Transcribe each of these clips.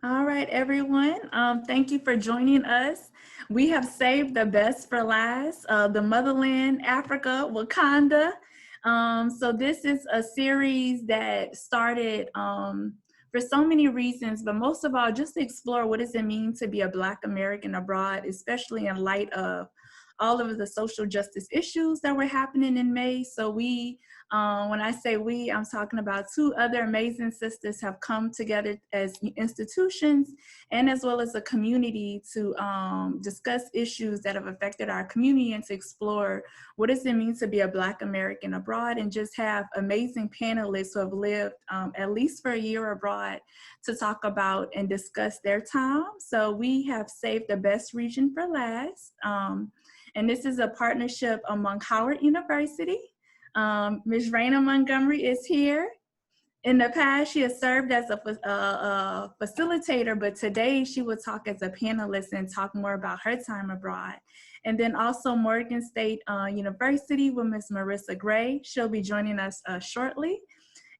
All right, everyone. Thank you for joining us. We have saved the best for last, the motherland, Africa, Wakanda. So this is a series that started for so many reasons, but most of all, just to explore what does it mean to be a Black American abroad, especially in light of all of the social justice issues that were happening in May. So when I say we, I'm talking about two other amazing sisters have come together as institutions and as well as a community to discuss issues that have affected our community and to explore what does it mean to be a Black American abroad, and just have amazing panelists who have lived at least for a year abroad to talk about and discuss their time. So we have saved the best region for last. And this is a partnership among Howard University. Ms. Raina Montgomery is here. In the past, she has served as a facilitator, but today she will talk as a panelist and talk more about her time abroad. And then also Morgan State University with Ms. Marisa Gray. She'll be joining us shortly.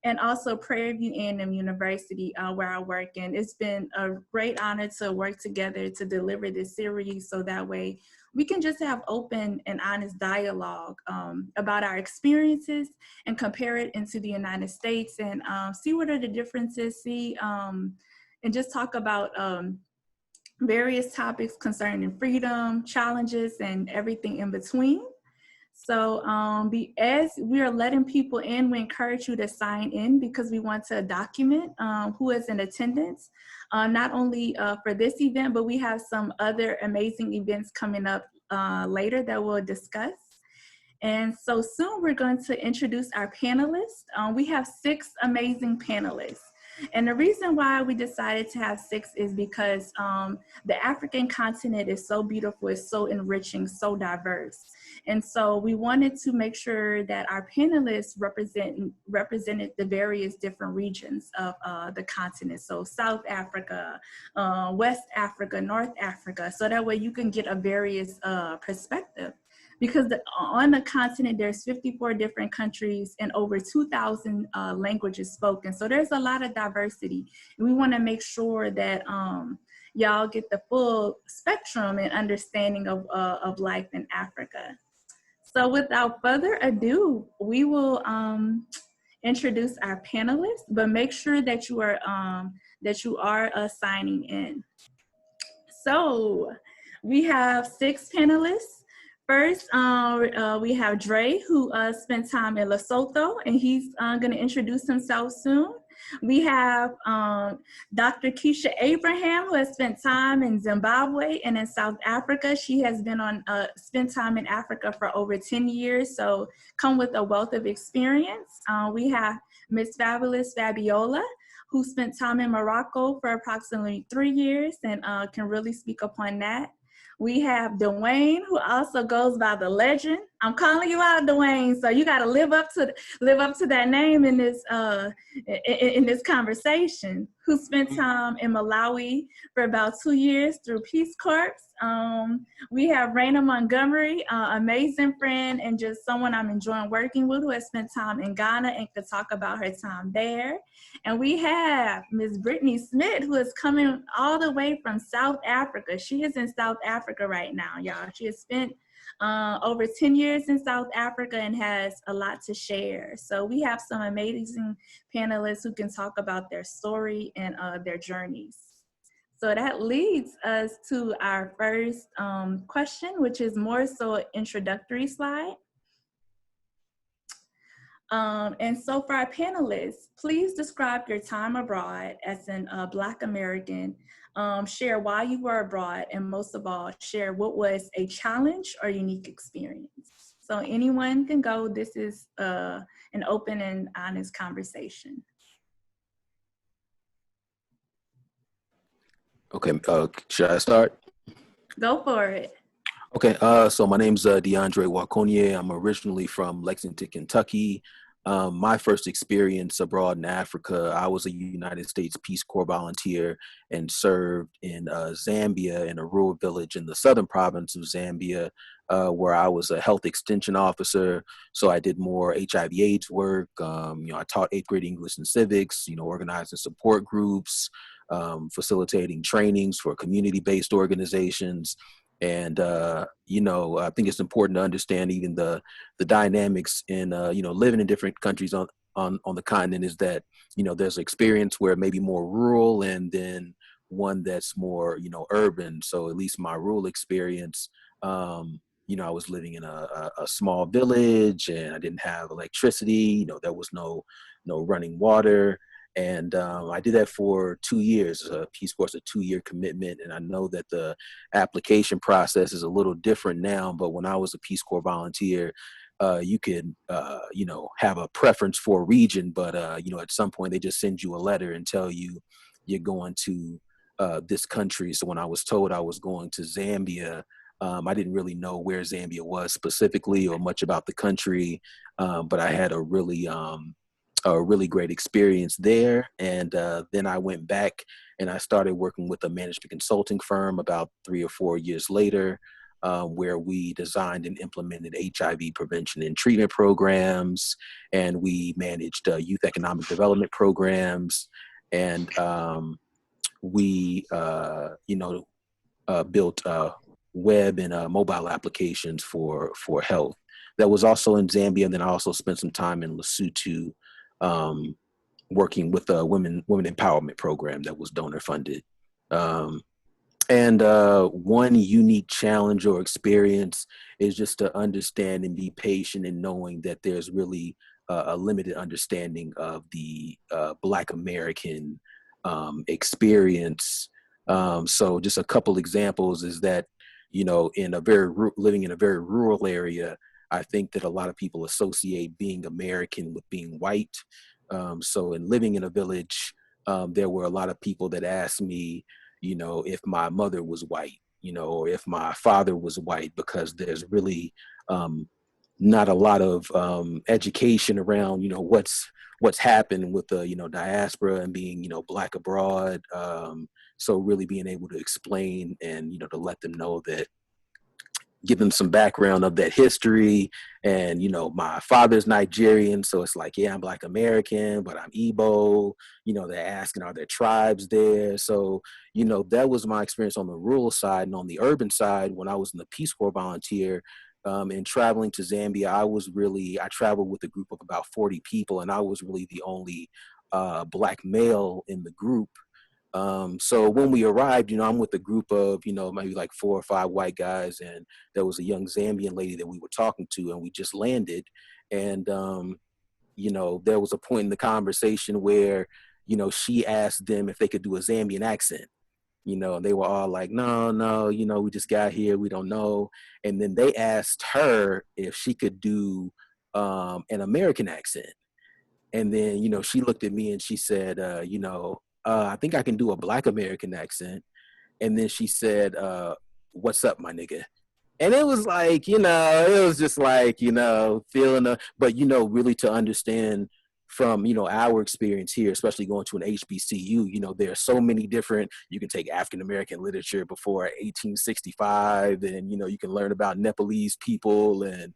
And also Prairie View A M University, where I work. And it's been a great honor to work together to deliver this series, so that way we can just have open and honest dialogue about our experiences and compare it into the United States, and see what are the differences, and just talk about various topics concerning freedom, challenges, and everything in between. So as we are letting people in, we encourage you to sign in because we want to document who is in attendance, not only for this event, but we have some other amazing events coming up later that we'll discuss. And so soon we're going to introduce our panelists. We have 6 amazing panelists. And the reason why we decided to have 6 is because the African continent is so beautiful, it's so enriching, so diverse. And so we wanted to make sure that our panelists represented the various different regions of the continent. So South Africa, West Africa, North Africa, so that way you can get a various perspective. Because on the continent, there's 54 different countries and over 2,000 languages spoken. So there's a lot of diversity. And we want to make sure that y'all get the full spectrum and understanding of life in Africa. So without further ado, we will introduce our panelists, but make sure that you are signing in. So we have 6 panelists. First, we have Dre, who spent time in Lesotho, and he's going to introduce himself soon. We have Dr. Keisha Abraham, who has spent time in Zimbabwe and in South Africa. She has been spent time in Africa for over 10 years, so come with a wealth of experience. We have Miss Fabulous Fabiola, who spent time in Morocco for approximately 3 years and can really speak upon that. We have Dwayne, who also goes by the legend. I'm calling you out, Dwayne, so you got to live up to that name in this conversation. Who spent time in Malawi for about 2 years through Peace Corps. We have Raina Montgomery, amazing friend and just someone I'm enjoying working with, who has spent time in Ghana and could talk about her time there. And we have Ms. Brittany Smith, who is coming all the way from South Africa. She is in South Africa right now, y'all. She has spent over 10 years in South Africa and has a lot to share. So we have some amazing panelists who can talk about their story and their journeys. So that leads us to our first question, which is more so an introductory slide. And so for our panelists, please describe your time abroad as a Black American, share why you were abroad, and most of all, share what was a challenge or unique experience. So anyone can go. This is an open and honest conversation. Okay, should I start? Go for it. Okay, so my name's DeAndre Waconye. I'm originally from Lexington, Kentucky. My first experience abroad in Africa, I was a United States Peace Corps volunteer and served in Zambia in a rural village in the southern province of Zambia, where I was a health extension officer. So I did more HIV/AIDS work. I taught eighth grade English and civics, organizing support groups, facilitating trainings for community-based organizations. And, I think it's important to understand even the dynamics in, living in different countries on the continent is that, there's experience where it may be more rural and then one that's more, urban. So at least my rural experience, I was living in a small village and I didn't have electricity, there was no running water. And I did that for 2 years. Peace Corps is a 2-year commitment. And I know that the application process is a little different now, but when I was a Peace Corps volunteer, you could, have a preference for a region, but, at some point they just send you a letter and tell you you're going to this country. So when I was told I was going to Zambia, I didn't really know where Zambia was specifically or much about the country, but I had a really great experience there. And then I went back and I started working with a management consulting firm about 3 or 4 years later, where we designed and implemented HIV prevention and treatment programs, and we managed youth economic development programs, and we, built web and mobile applications for health. That was also in Zambia, and then I also spent some time in Lesotho, working with a women empowerment program that was donor funded. And one unique challenge or experience is just to understand and be patient in knowing that there's really a limited understanding of the Black American experience. So just a couple examples is that, living in a very rural area, I think that a lot of people associate being American with being white. So in living in a village, there were a lot of people that asked me, if my mother was white, or if my father was white, because there's really not a lot of education around, what's happened with the, diaspora and being, Black abroad. So really being able to explain and, to let them know that, give them some background of that history. And, my father's Nigerian, so it's like, yeah, I'm Black American, but I'm Igbo. They're asking, are there tribes there? So, that was my experience on the rural side. And on the urban side, when I was in the Peace Corps volunteer, and traveling to Zambia, I traveled with a group of about 40 people, and I was really the only Black male in the group. So when we arrived, I'm with a group of, maybe like 4 or 5 white guys, and there was a young Zambian lady that we were talking to, and we just landed. And, there was a point in the conversation where, she asked them if they could do a Zambian accent, and they were all like, no, we just got here, we don't know. And then they asked her if she could do an American accent. And then, she looked at me and she said, I think I can do a Black American accent. And then she said, what's up, my nigga? And it was like, it was just like, feeling, but, really to understand from, our experience here, especially going to an HBCU, there are so many different, you can take African-American literature before 1865, and, you can learn about Nepalese people and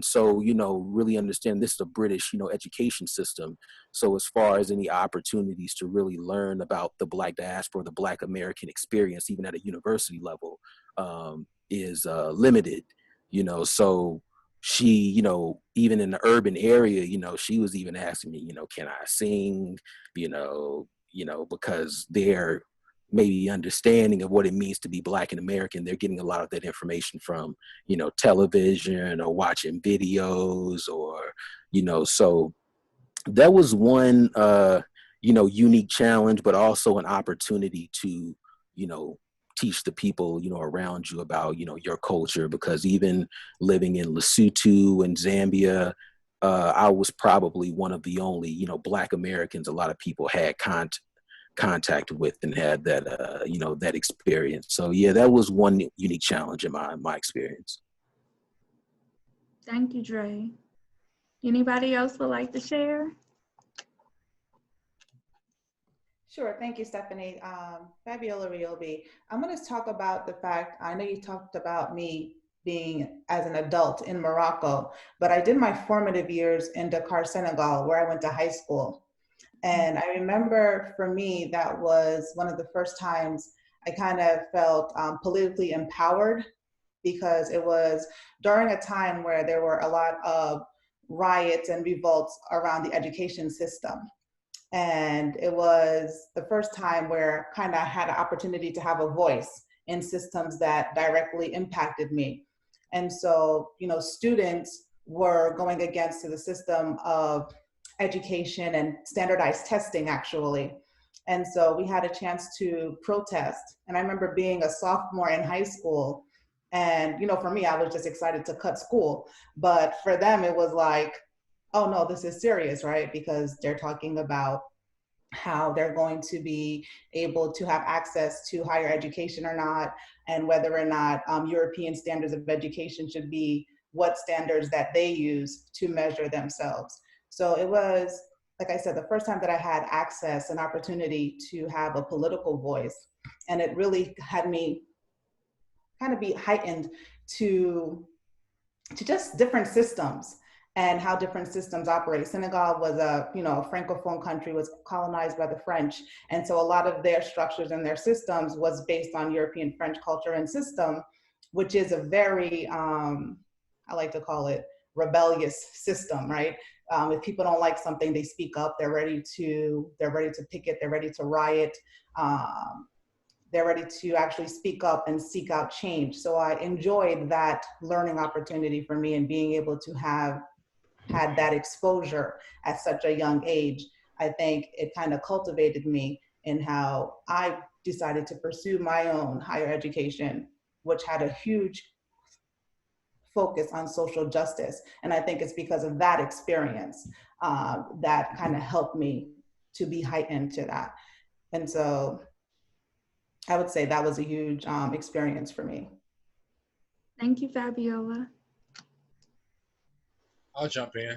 so, really understand this is a British, education system. So as far as any opportunities to really learn about the Black diaspora, the Black American experience, even at a university level, is limited, so she, even in the urban area, she was even asking me, can I sing, because they're maybe understanding of what it means to be Black and American. They're getting a lot of that information from, television or watching videos or, so that was one, unique challenge, but also an opportunity to, teach the people, around you about, your culture, because even living in Lesotho and Zambia, I was probably one of the only, Black Americans a lot of people had contact with and had that, that experience. So yeah, that was one unique challenge in my experience. Thank you, Dre. Anybody else would like to share? Sure, thank you, Stephanie. Fabiola Riobi. I'm going to talk about the fact, I know you talked about me being as an adult in Morocco, but I did my formative years in Dakar, Senegal, where I went to high school. And I remember for me, that was one of the first times I kind of felt politically empowered, because it was during a time where there were a lot of riots and revolts around the education system. And it was the first time where kind of had an opportunity to have a voice in systems that directly impacted me. And so, you know, students were going against the system of education and standardized testing, actually. And so we had a chance to protest. And I remember being a sophomore in high school. And, you know, for me, I was just excited to cut school. But for them, it was like, oh no, this is serious, right? Because they're talking about how they're going to be able to have access to higher education or not, and whether or not European standards of education should be what standards that they use to measure themselves. So it was, like I said, the first time that I had access and opportunity to have a political voice. And it really had me kind of be heightened to just different systems and how different systems operate. Senegal was a, you know, a francophone country, was colonized by the French. And so a lot of their structures and their systems was based on European French culture and system, which is a very, I like to call it rebellious system, right? If people don't like something, they speak up, they're ready to picket, they're ready to riot. They're ready to actually speak up and seek out change. So I enjoyed that learning opportunity for me, and being able to have had that exposure at such a young age. I think it kind of cultivated me in how I decided to pursue my own higher education, which had a huge focus on social justice. And I think it's because of that experience that kind of helped me to be heightened to that. And so I would say that was a huge experience for me. Thank you, Fabiola. I'll jump in.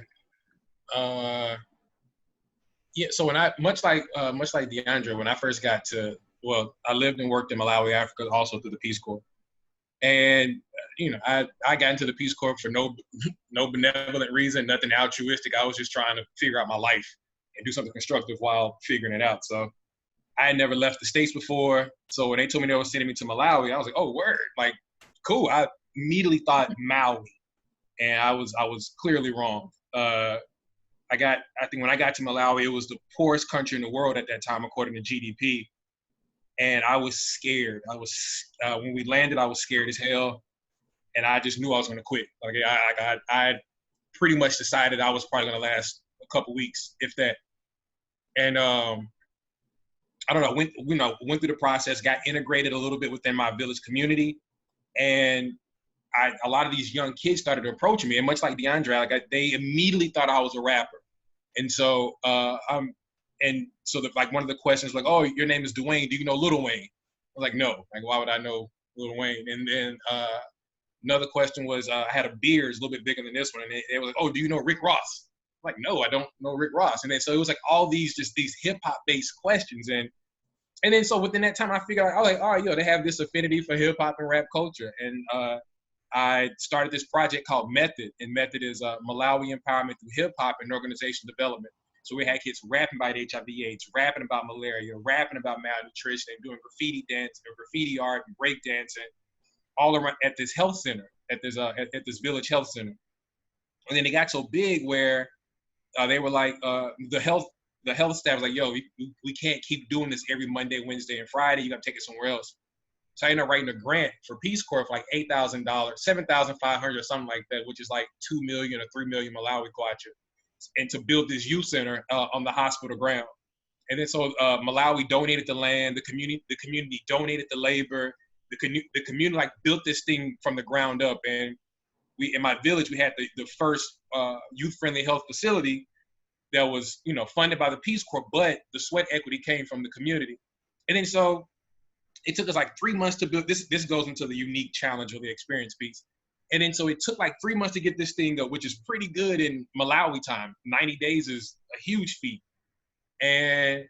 Yeah, so when I much like DeAndre, when I first got to, well, I lived and worked in Malawi, Africa, also through the Peace Corps, and you know, I got into the Peace Corps for no benevolent reason, nothing altruistic. I was just trying to figure out my life and do something constructive while figuring it out. So I had never left the States before. So when they told me they were sending me to Malawi, I was like, oh, word, like, cool. I immediately thought Maui, and I was clearly wrong. I think when I got to Malawi, it was the poorest country in the world at that time, according to GDP. And I was scared. When we landed, I was scared as hell. And I just knew I was going to quit. Like I pretty much decided I was probably going to last a couple weeks, if that. And I don't know, went through the process, got integrated a little bit within my village community. And a lot of these young kids started approaching me, and much like DeAndre, they immediately thought I was a rapper. And so, one of the questions, like, oh, your name is Dwayne, do you know Lil Wayne? I was like, no, like, why would I know Lil Wayne? And then another question was, I had a beard, it's a little bit bigger than this one, and they were like, oh, do you know Rick Ross? I'm like, no, I don't know Rick Ross. And then, so it was like all these hip hop based questions. And then, so within that time, I figured out, I was like, all right, they have this affinity for hip hop and rap culture. And I started this project called Method, and Method is Malawi empowerment through hip hop and organization development. So we had kids rapping about HIV/AIDS, rapping about malaria, rapping about malnutrition, and doing graffiti dance and graffiti art and break dancing all around at this health center, at this village health center. And then it got so big where they were like, the health staff was like, yo, we can't keep doing this every Monday, Wednesday, and Friday. You got to take it somewhere else. So I ended up writing a grant for Peace Corps for like $8,000, $7,500 or something like that, which is like 2 million or 3 million Malawi kwacha, and to build this youth center on the hospital ground. And then so Malawi donated the land, the community donated the labor, the community like built this thing from the ground up. And in my village, we had the first youth-friendly health facility that was, funded by the Peace Corps, but the sweat equity came from the community. And then so it took us like 3 months to build this. This goes into the unique challenge of the experience piece. And then so it took like 3 months to get this thing up, which is pretty good in Malawi time. 90 days is a huge feat. And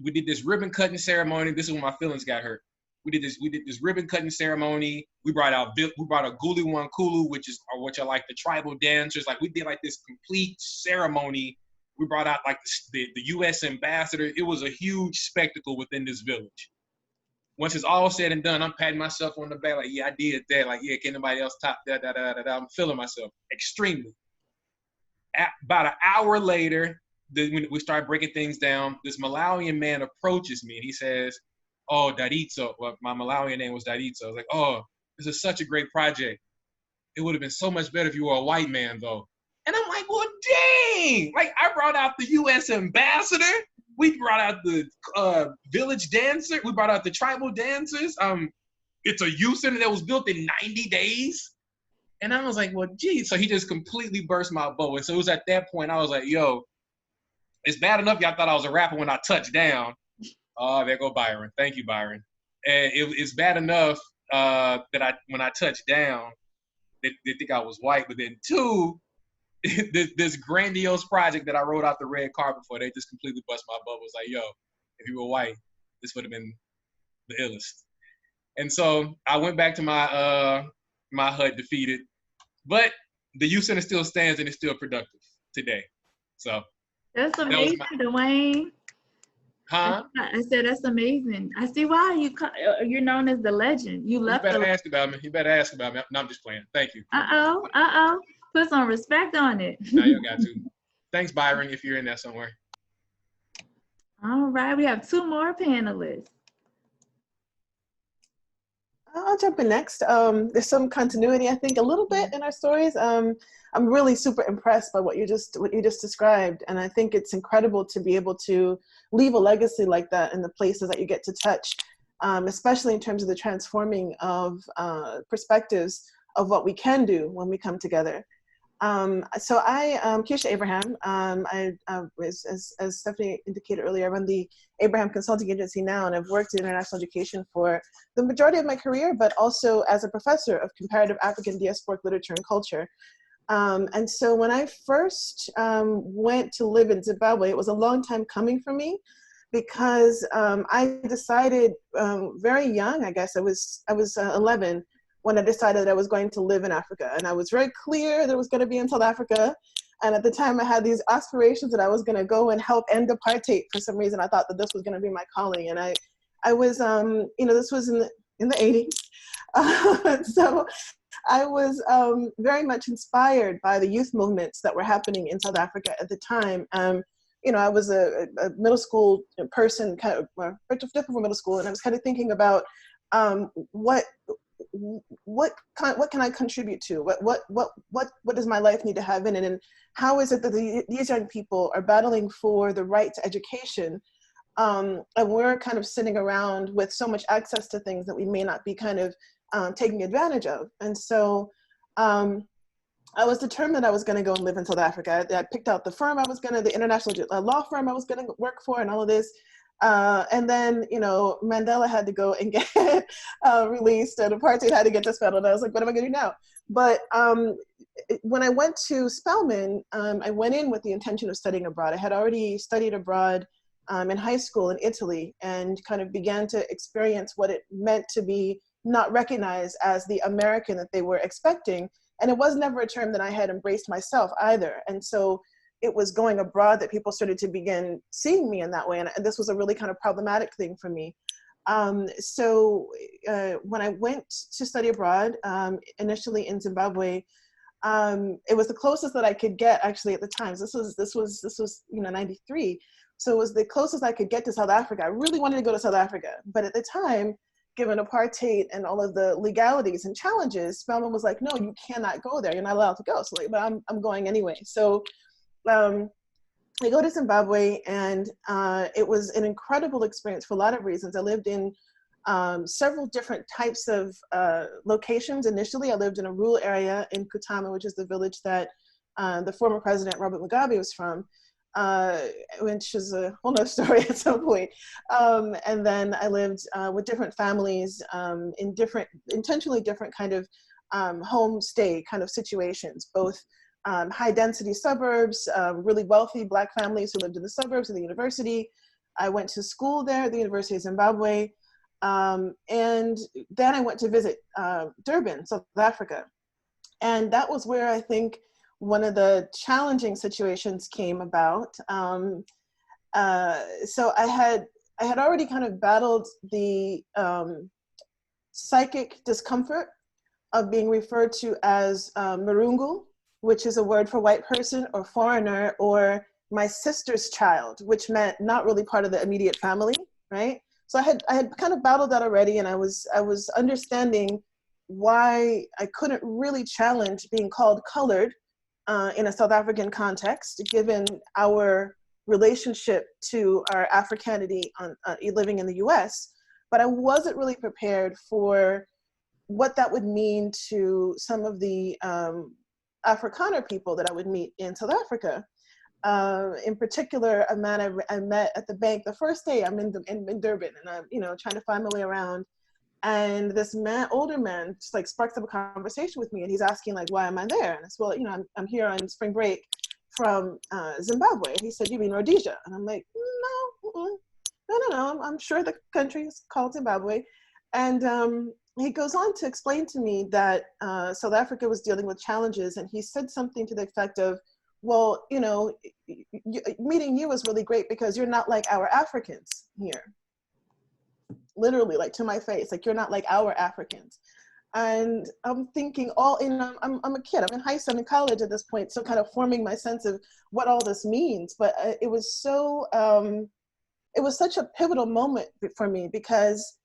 we did this ribbon cutting ceremony. This is when my feelings got hurt. We did this ribbon cutting ceremony. We brought a Gulu Wankulu, which are like the tribal dancers. Like we did like this complete ceremony. We brought out like the U.S. ambassador. It was a huge spectacle within this village. Once it's all said and done, I'm patting myself on the back like, yeah, I did that. Like, yeah, can nobody else top that? I'm feeling myself extremely. About an hour later, when we start breaking things down, this Malawian man approaches me and he says, oh, Daritzo. Well, my Malawian name was Daritzo. I was like, oh, this is such a great project. It would have been so much better if you were a white man, though. And I'm like, well, dang. Like, I brought out the U.S. ambassador. We brought out the village dancer. We brought out the tribal dancers. It's a youth center that was built in 90 days. And I was like, well, geez. So he just completely burst my bubble. And so it was at that point, I was like, yo, it's bad enough y'all thought I was a rapper when I touched down. Oh, there go Byron. Thank you, Byron. And it's bad enough that when I touched down, they think I was white. But then two, this grandiose project that I wrote out the red carpet for, they just completely bust my bubble. It's like, yo, if you were white, this would have been the illest. And so I went back to my my hut defeated, but the youth center still stands and it's still productive today. So that's amazing, Dwayne. Huh? I said that's amazing. I see why you're known as the legend. You left. You better ask about me. You better ask about me. No, I'm just playing. Thank you. Put some respect on it. No, you got to. Thanks, Byron, if you're in there somewhere. All right, we have two more panelists. I'll jump in next. There's some continuity, I think, a little bit in our stories. I'm really super impressed by what you just described, and I think it's incredible to be able to leave a legacy like that in the places that you get to touch, especially in terms of the transforming of perspectives of what we can do when we come together. So I am Keisha Abraham. As Stephanie indicated earlier, I run the Abraham Consulting Agency now, and I've worked in international education for the majority of my career, but also as a professor of comparative African diasporic literature and culture. And so when I first went to live in Zimbabwe, it was a long time coming for me, because I decided very young, I guess I was 11, when I decided that I was going to live in Africa. And I was very clear that it was going to be in South Africa. And at the time I had these aspirations that I was going to go and help end apartheid. For some reason, I thought that this was going to be my calling. And I was, this was in the 80s. So I was very much inspired by the youth movements that were happening in South Africa at the time. I was a middle school person, kind of different from middle school, and I was kind of thinking about what can I contribute to? What does my life need to have in it? And how is it that these young people are battling for the right to education, and we're kind of sitting around with so much access to things that we may not be kind of taking advantage of? And so I was determined I was going to go and live in South Africa. I picked out the firm the international law firm I was going to work for, and all of this. And then, Mandela had to go and get released, and apartheid had to get dismantled. And I was like, what am I going to do now? But when I went to Spelman, I went in with the intention of studying abroad. I had already studied abroad in high school in Italy, and kind of began to experience what it meant to be not recognized as the American that they were expecting. And it was never a term that I had embraced myself either. And so it was going abroad that people started to begin seeing me in that way. And this was a really kind of problematic thing for me. So when I went to study abroad, initially in Zimbabwe, it was the closest that I could get actually at the time. This was 93. So it was the closest I could get to South Africa. I really wanted to go to South Africa. But at the time, given apartheid and all of the legalities and challenges, Spelman was like, no, you cannot go there. You're not allowed to go. So like, but I'm going anyway. So I go to Zimbabwe, and it was an incredible experience for a lot of reasons. I lived in several different types of locations. Initially, I lived in a rural area in Kutama, which is the village that the former president, Robert Mugabe, was from, which is a whole nother story at some point. And then I lived with different families in intentionally different kind of homestay kind of situations, both high density suburbs, really wealthy Black families who lived in the suburbs of the university. I went to school there at the University of Zimbabwe. And then I went to visit Durban, South Africa. And that was where I think one of the challenging situations came about. So I had already kind of battled the psychic discomfort of being referred to as Marungu, which is a word for white person or foreigner, or my sister's child, which meant not really part of the immediate family, right? So I had kind of battled that already, and I was understanding why I couldn't really challenge being called colored in a South African context, given our relationship to our Africanity living in the US. But I wasn't really prepared for what that would mean to some of the Afrikaner people that I would meet in South Africa. In particular, a man I met at the bank the first day I'm in Durban, and I'm trying to find my way around. And this man, older man, just like sparks up a conversation with me, and he's asking like, why am I there? And I said, well, I'm here on spring break from Zimbabwe. And he said, you mean Rhodesia? And I'm like, no, I'm sure the country is called Zimbabwe. And he goes on to explain to me that South Africa was dealing with challenges, and he said something to the effect of, well, meeting you was really great because you're not like our Africans here. Literally, like to my face, like you're not like our Africans. And I'm thinking I'm a kid, I'm in high school, I'm in college at this point, so kind of forming my sense of what all this means. But it was such a pivotal moment for me, because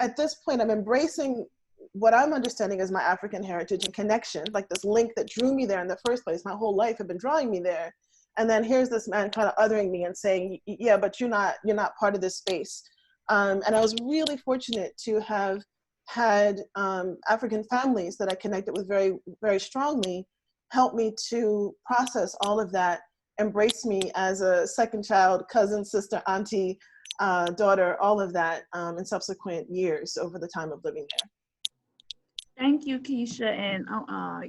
at this point I'm embracing what I'm understanding as my African heritage and connection, like this link that drew me there in the first place. My whole life had been drawing me there. And then here's this man kind of othering me and saying, yeah, but you're not part of this space. And I was really fortunate to have had African families that I connected with very, very strongly help me to process all of that, embrace me as a second child, cousin, sister, auntie, daughter, all of that in subsequent years over the time of living there. Thank you, Keisha. And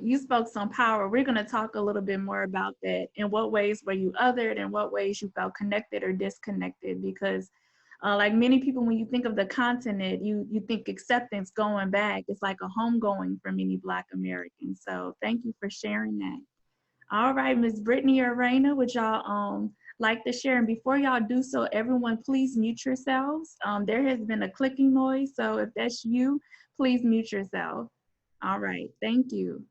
you spoke some power. We're going to talk a little bit more about that. In what ways were you othered? In what ways you felt connected or disconnected? Because like many people, when you think of the continent, you think acceptance, going back. It's like a homegoing for many Black Americans. So thank you for sharing that. All right, Ms. Brittany or Raina, would y'all like to share? And before y'all do so, everyone please mute yourselves. There has been a clicking noise, so if that's you, please mute yourself. All right, thank you.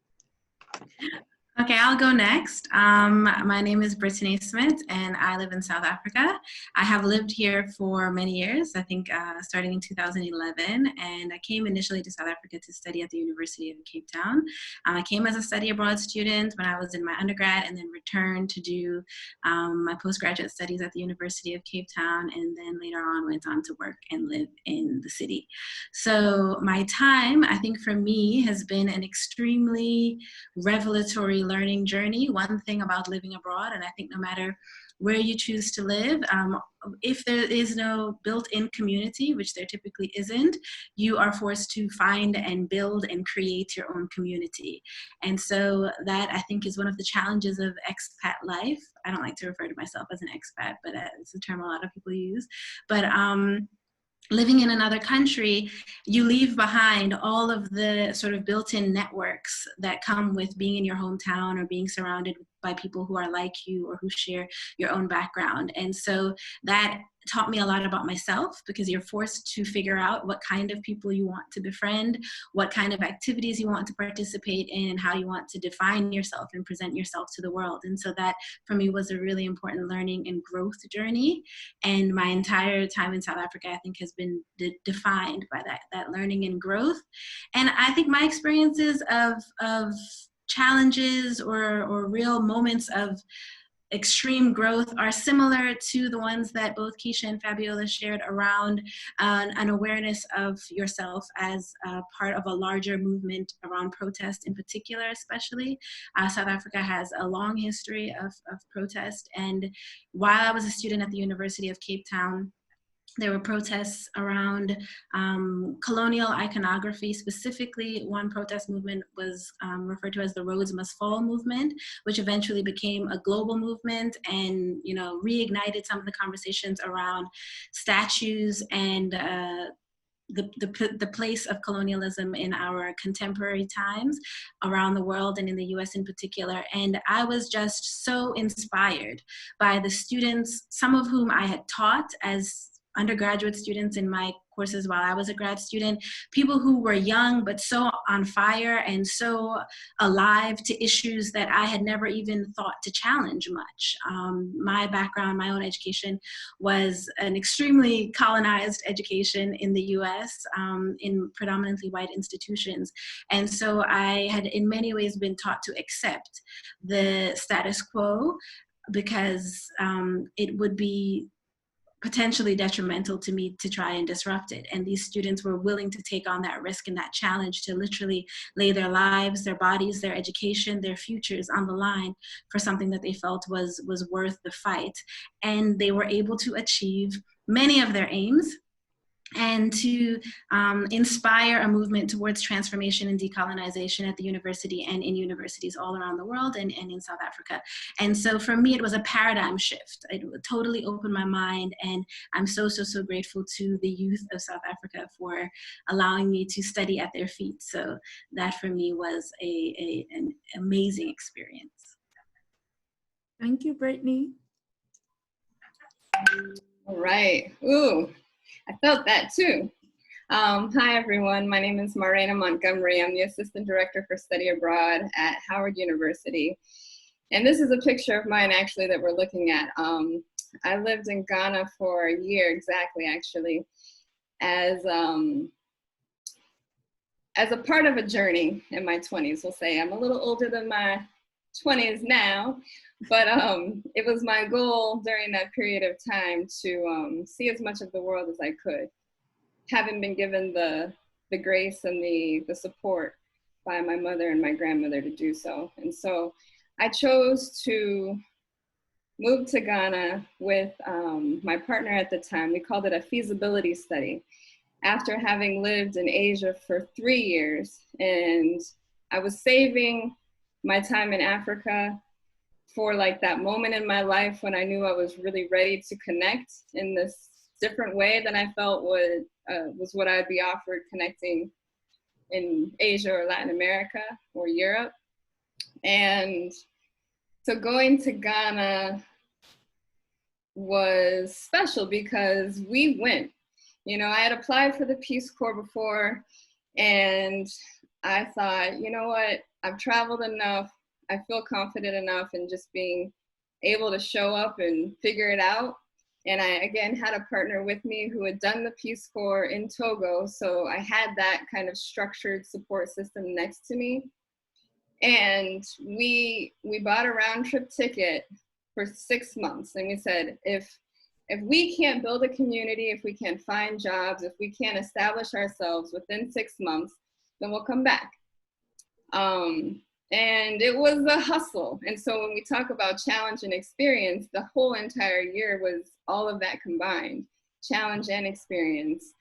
Okay, I'll go next. My name is Brittany Smith, and I live in South Africa. I have lived here for many years, I think starting in 2011, and I came initially to South Africa to study at the University of Cape Town. I came as a study abroad student when I was in my undergrad, and then returned to do my postgraduate studies at the University of Cape Town, and then later on went on to work and live in the city. So my time, I think for me, has been an extremely revelatory learning journey. One thing about living abroad, and I think no matter where you choose to live, if there is no built-in community, which there typically isn't, you are forced to find and build and create your own community. And so that, I think, is one of the challenges of expat life. I don't like to refer to myself as an expat, but it's a term a lot of people use. But living in another country, you leave behind all of the sort of built-in networks that come with being in your hometown or being surrounded by people who are like you or who share your own background. And so that taught me a lot about myself, because you're forced to figure out what kind of people you want to befriend, what kind of activities you want to participate in, and how you want to define yourself and present yourself to the world. And so that for me was a really important learning and growth journey. And my entire time in South Africa, I think, has been defined by that learning and growth. And I think my experiences of challenges or real moments of extreme growth are similar to the ones that both Keisha and Fabiola shared around an awareness of yourself as part of a larger movement around protest in particular, especially. South Africa has a long history of protest. And while I was a student at the University of Cape Town, There were protests around colonial iconography. Specifically, one protest movement was referred to as the Rhodes Must Fall movement, which eventually became a global movement and, you know, reignited some of the conversations around statues and the place of colonialism in our contemporary times around the world and in the US in particular. And I was just so inspired by the students, some of whom I had taught as undergraduate students in my courses while I was a grad student, people who were young but so on fire and so alive to issues that I had never even thought to challenge much. My background, my own education was an extremely colonized education in the US, in predominantly white institutions. And so I had in many ways been taught to accept the status quo because it would be potentially detrimental to me to try and disrupt it. And these students were willing to take on that risk and that challenge to literally lay their lives, their bodies, their education, their futures on the line for something that they felt was worth the fight. And they were able to achieve many of their aims and to inspire a movement towards transformation and decolonization at the university and in universities all around the world and in South Africa. And so for me, it was a paradigm shift. It totally opened my mind, and I'm so grateful to the youth of South Africa for allowing me to study at their feet. So that for me was an amazing experience. Thank you, Brittany. All right. Ooh. I felt that too. Hi, everyone. My name is Maraina Montgomery. I'm the Assistant Director for Study Abroad at Howard University. And this is a picture of mine, actually, that we're looking at. I lived in Ghana for a year, exactly, actually, as a part of a journey in my 20s. We'll say I'm a little older than my 20s now, but it was my goal during that period of time to see as much of the world as I could, having been given the grace and the support by my mother and my grandmother to do so. And so I chose to move to Ghana with my partner at the time. We called it a feasibility study. After having lived in Asia for 3 years, and I was saving my time in Africa for like that moment in my life when I knew I was really ready to connect in this different way than I felt was what I'd be offered connecting in Asia or Latin America or Europe. And so going to Ghana was special because we went. You know, I had applied for the Peace Corps before, and I thought, you know what, I've traveled enough. I feel confident enough in just being able to show up and figure it out. And I, again, had a partner with me who had done the Peace Corps in Togo. So I had that kind of structured support system next to me. And we bought a round trip ticket for 6 months. And we said, if we can't build a community, if we can't find jobs, if we can't establish ourselves within 6 months, then we'll come back. And it was a hustle. And so when we talk about challenge and experience, the whole entire year was all of that combined, challenge and experience.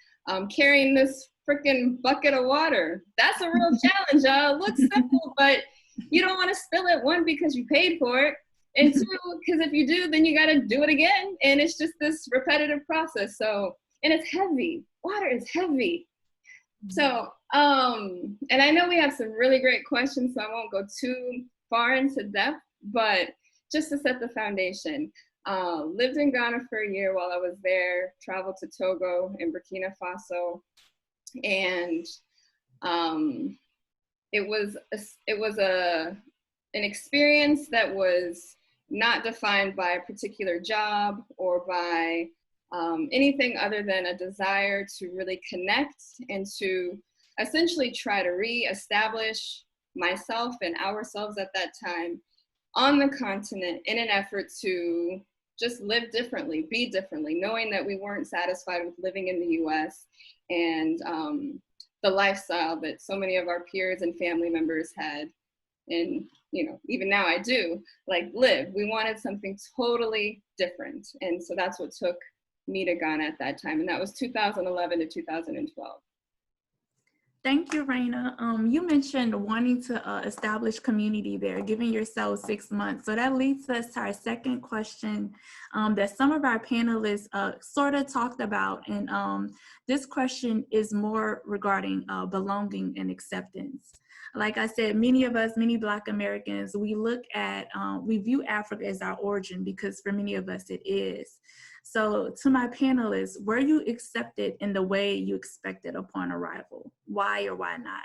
Carrying this freaking bucket of water, that's a real challenge, y'all. It looks simple, but you don't want to spill it, one, because you paid for it, and two, because if you do, then you got to do it again. And it's just this repetitive process. So, and it's heavy. Water is heavy. So, and I know we have some really great questions, so I won't go too far into depth, but just to set the foundation, lived in Ghana for a year while I was there, traveled to Togo and Burkina Faso, and it was an experience that was not defined by a particular job or by anything other than a desire to really connect and to essentially try to re-establish myself and ourselves at that time on the continent in an effort to just live differently, be differently, knowing that we weren't satisfied with living in the US and the lifestyle that so many of our peers and family members had. And, you know, even now I do, like, live. We wanted something totally different. And so that's what took me to Ghana at that time, and that was 2011 to 2012. Thank you, Raina. You mentioned wanting to establish community there, giving yourself 6 months. So that leads us to our second question that some of our panelists sort of talked about. And this question is more regarding belonging and acceptance. Like I said, many of us, many Black Americans, we look at, we view Africa as our origin because for many of us it is. So to my panelists, were you accepted in the way you expected upon arrival? Why or why not?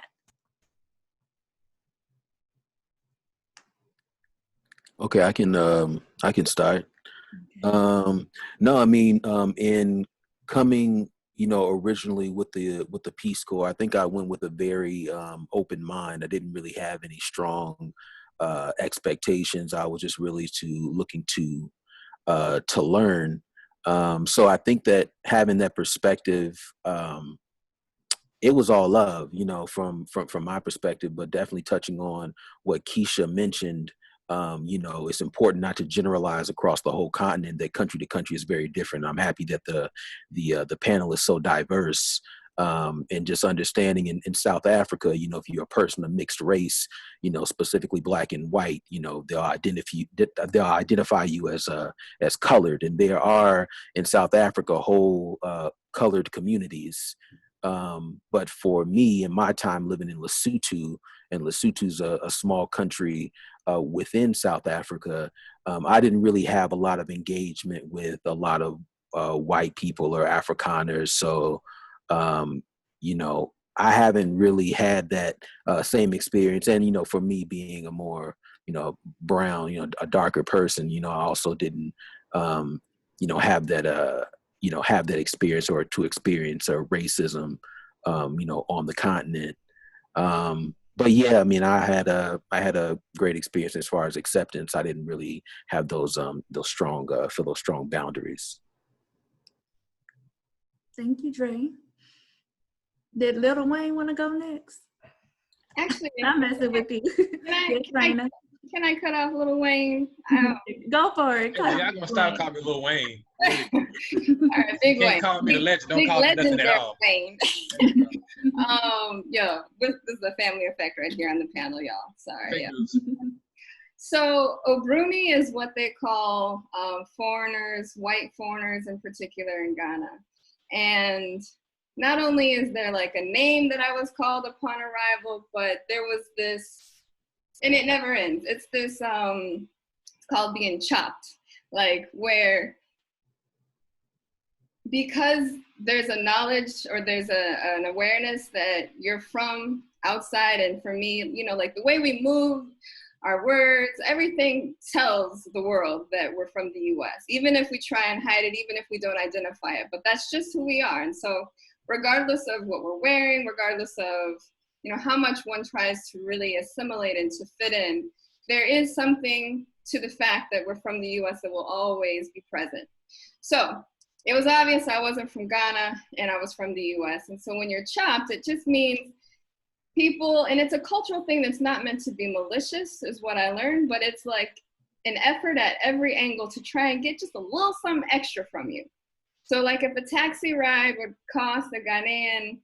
Okay, I can start. Okay. No, I mean, in coming, originally with the Peace Corps, I think I went with a very open mind. I didn't really have any strong expectations. I was just really looking to learn. So I think that having that perspective, it was all love, from my perspective, but definitely touching on what Keisha mentioned. It's important not to generalize across the whole continent, that country to country is very different. I'm happy that the panel is so diverse, and just understanding in South Africa, if you're a person of mixed race, specifically Black and white, they'll identify you as colored. And there are in South Africa whole colored communities. But for me, in my time living in Lesotho, and Lesotho's a small country within South Africa, I didn't really have a lot of engagement with a lot of white people or Afrikaners. So, I haven't really had that same experience. And, for me being a more, brown, a darker person, I also didn't, have that, have that experience or to experience racism, on the continent. But yeah, I mean, I had a great experience as far as acceptance. I didn't really have those strong, feel those strong boundaries. Thank you, Dre. Did Lil Wayne want to go next? Actually, I'm messing with you. Yes, Raina. Can I cut off Lil Wayne? Go for it. Hey, y'all gonna stop calling me Lil Wayne. All right, Big You Wayne. can't call me the legend. Don't call me nothing at all. Wayne. This is a family effect right here on the panel, y'all. Sorry. So Obrumi is what they call foreigners, white foreigners in particular in Ghana. And not only is there like a name that I was called upon arrival, but there was this, and it never ends. It's this, it's called being chopped, like where, because there's a knowledge or there's an awareness that you're from outside. And for me, like the way we move, our words, everything tells the world that we're from the US, even if we try and hide it, even if we don't identify it, but that's just who we are. And so regardless of what we're wearing, regardless of, how much one tries to really assimilate and to fit in, there is something to the fact that we're from the US that will always be present. So it was obvious I wasn't from Ghana and I was from the US. And so when you're chopped, it just means people, and it's a cultural thing that's not meant to be malicious is what I learned, but it's like an effort at every angle to try and get just a little something extra from you. So like if a taxi ride would cost a Ghanaian,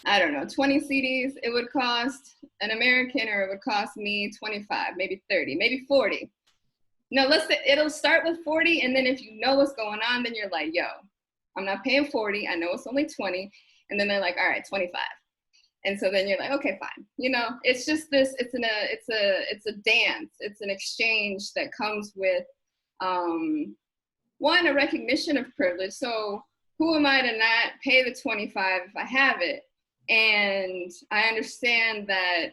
I don't know, 20 cedis, it would cost an American, or it would cost me 25, maybe 30, maybe 40. No, let's say it'll start with 40, and then if you know what's going on, then you're like, yo, I'm not paying 40, I know it's only 20, and then they're like, all right, 25. And so then you're like, okay, fine. It's just this, it's a dance, it's an exchange that comes with, one, a recognition of privilege. So who am I to not pay the 25 if I have it? And I understand that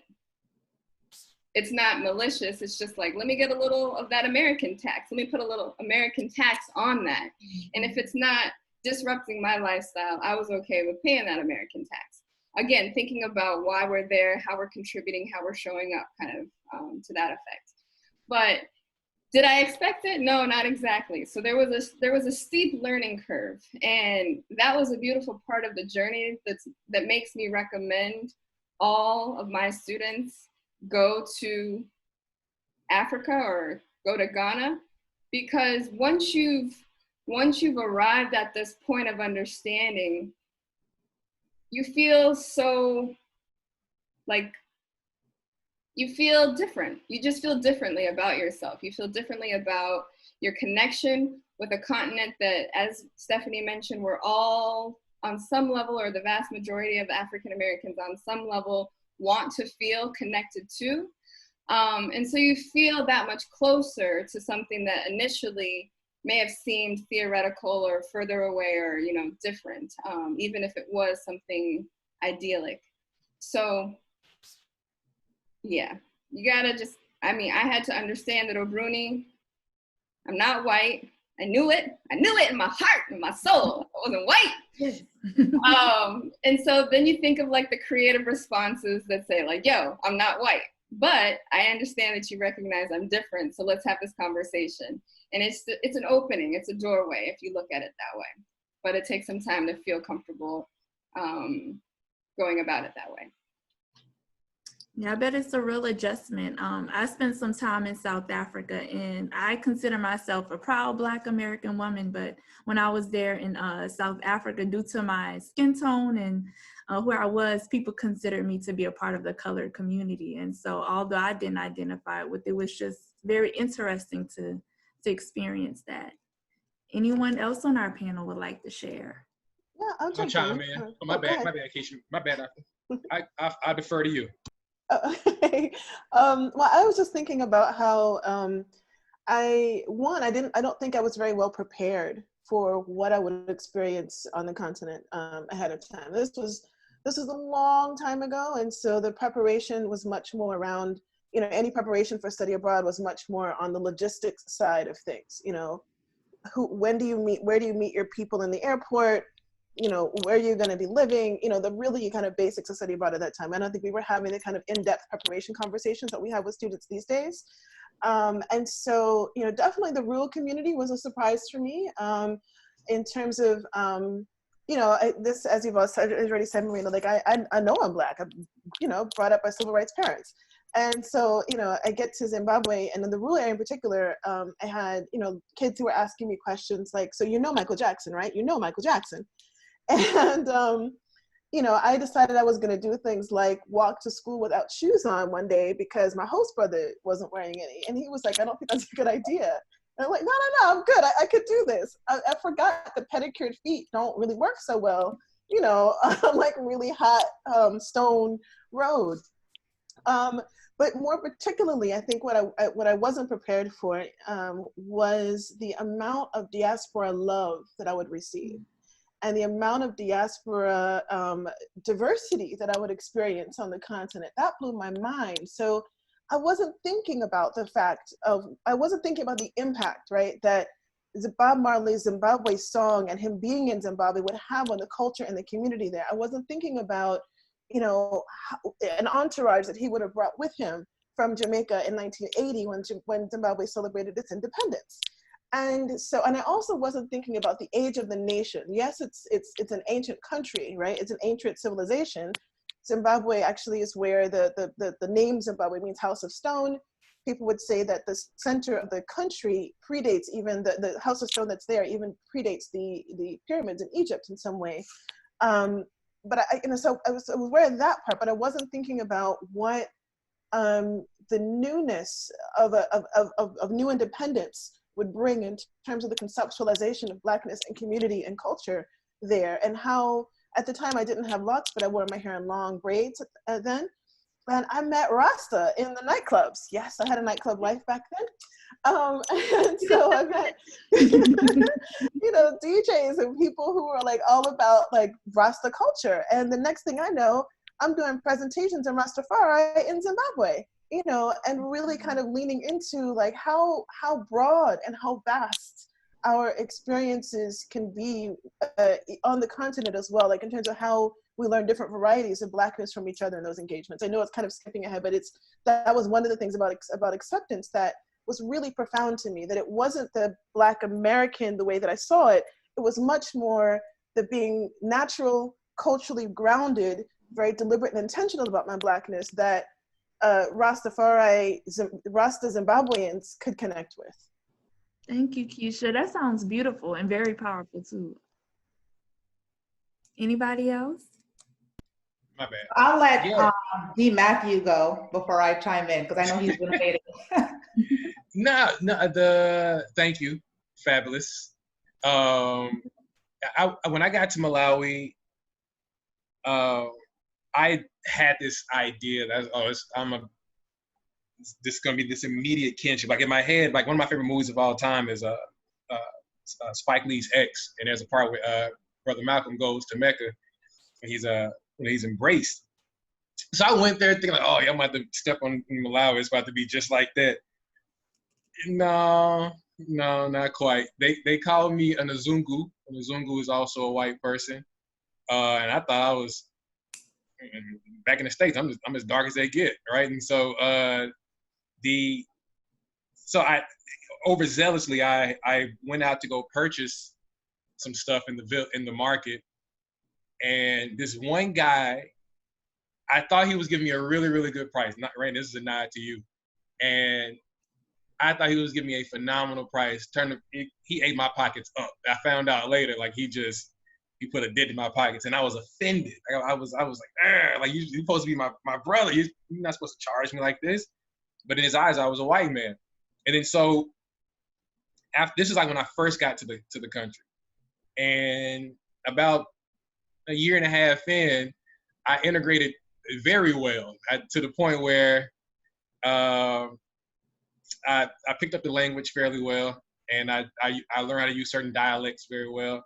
it's not malicious. It's just like, let me get a little of that American tax. Let me put a little American tax on that. And if it's not disrupting my lifestyle, I was okay with paying that American tax. Again, thinking about why we're there, how we're contributing, how we're showing up, kind of to that effect. But did I expect it? No, not exactly. So there was a steep learning curve, and that was a beautiful part of the journey that makes me recommend all of my students go to Africa or go to Ghana, because once you've once you've arrived at this point of understanding, you feel so like, you feel different. You just feel differently about yourself. You feel differently about your connection with a continent that, as Stephanie mentioned, we're all on some level, or the vast majority of African Americans on some level want to feel connected to. And so you feel that much closer to something that initially may have seemed theoretical or further away or, you know, different, even if it was something idyllic. So yeah, you gotta just, I mean, I had to understand that Obruni, I'm not white. I knew it in my heart, in my soul. I wasn't white. Yes. And so then you think of like the creative responses that say like, yo, I'm not white, but I understand that you recognize I'm different. So let's have this conversation. And it's an opening, it's a doorway if you look at it that way. But it takes some time to feel comfortable going about it that way. Yeah, I bet it's a real adjustment. I spent some time in South Africa, and I consider myself a proud Black American woman. But when I was there in South Africa, due to my skin tone and where I was, people considered me to be a part of the colored community. And so although I didn't identify with it, it was just very interesting to experience that. Anyone else on our panel would like to share? Yeah, I'll chime in. Oh, my bad, Keisha. My bad. I defer to you. Okay. Well, I was just thinking about how I don't think I was very well prepared for what I would experience on the continent ahead of time. This was a long time ago, and so the preparation was much more around, you know, any preparation for study abroad was much more on the logistics side of things. You know, when do you meet? Where do you meet your people in the airport? You know, where you're going to be living, you know, the really kind of basics of study abroad at that time. I don't think we were having the kind of in-depth preparation conversations that we have with students these days. And so, you know, definitely the rural community was a surprise for me in terms of, you know, this, as you've already said, Marina, like I know I'm Black, I'm, you know, brought up by civil rights parents. And so, you know, I get to Zimbabwe, and in the rural area in particular, I had, you know, kids who were asking me questions like, so you know Michael Jackson, right? You know Michael Jackson. And, you know, I decided I was going to do things like walk to school without shoes on one day because my host brother wasn't wearing any. And he was like, I don't think that's a good idea. And I'm like, no, I'm good. I could do this. I forgot that pedicured feet don't really work so well, you know, on like really hot stone road. But more particularly, I think what I wasn't prepared for was the amount of diaspora love that I would receive. And the amount of diaspora diversity that I would experience on the continent, that blew my mind. So I wasn't thinking about the impact, right, that Bob Marley's Zimbabwe song and him being in Zimbabwe would have on the culture and the community there. I wasn't thinking about, you know, an entourage that he would have brought with him from Jamaica in 1980 when Zimbabwe celebrated its independence. And so, and I also wasn't thinking about the age of the nation. Yes, it's an ancient country, right? It's an ancient civilization. Zimbabwe actually is where the name Zimbabwe means house of stone. People would say that the center of the country predates even the house of stone that's there, even predates the pyramids in Egypt in some way. But so I was aware of that part, but I wasn't thinking about what the newness of new independence would bring in terms of the conceptualization of Blackness and community and culture there, and how at the time I didn't have locks, but I wore my hair in long braids then. And I met Rasta in the nightclubs. Yes, I had a nightclub life back then. And so I met, you know, DJs and people who were like all about like Rasta culture. And the next thing I know, I'm doing presentations in Rastafari in Zimbabwe, you know, and really kind of leaning into like how broad and how vast our experiences can be on the continent as well, like in terms of how we learn different varieties of Blackness from each other in those engagements. I know it's kind of skipping ahead, but that was one of the things about acceptance that was really profound to me, that it wasn't the Black American the way that I saw it. It was much more the being natural, culturally grounded, very deliberate and intentional about my Blackness that Rasta Zimbabweans could connect with. Thank you, Keisha. That sounds beautiful and very powerful too. Anybody else? My bad. I'll let Yeah. D. Matthew go before I chime in because I know he's been waiting. Thank you, fabulous. When I got to Malawi, I had this idea that this is gonna be this immediate kinship. Like in my head, like one of my favorite movies of all time is Spike Lee's X, and there's a part where Brother Malcolm goes to Mecca, and he's embraced. So I went there thinking like, oh yeah, I'm about to step on Malawi. It's about to be just like that. No, not quite. They called me an Azungu. An Azungu is also a white person, and I thought I was back in the States. I'm as dark as they get, right? And so I overzealously I went out to go purchase some stuff in the market, and this one guy, I thought he was giving me a really, really good price. Not right. This is a nod to you, and I thought he was giving me a phenomenal price. He ate my pockets up. I found out later, like he put a dent in my pockets, and I was offended. I was like, you're supposed to be my brother. You're not supposed to charge me like this. But in his eyes, I was a white man. And then so this is like when I first got to the country, and about a year and a half in, I integrated very well to the point where I picked up the language fairly well, and I learned how to use certain dialects very well.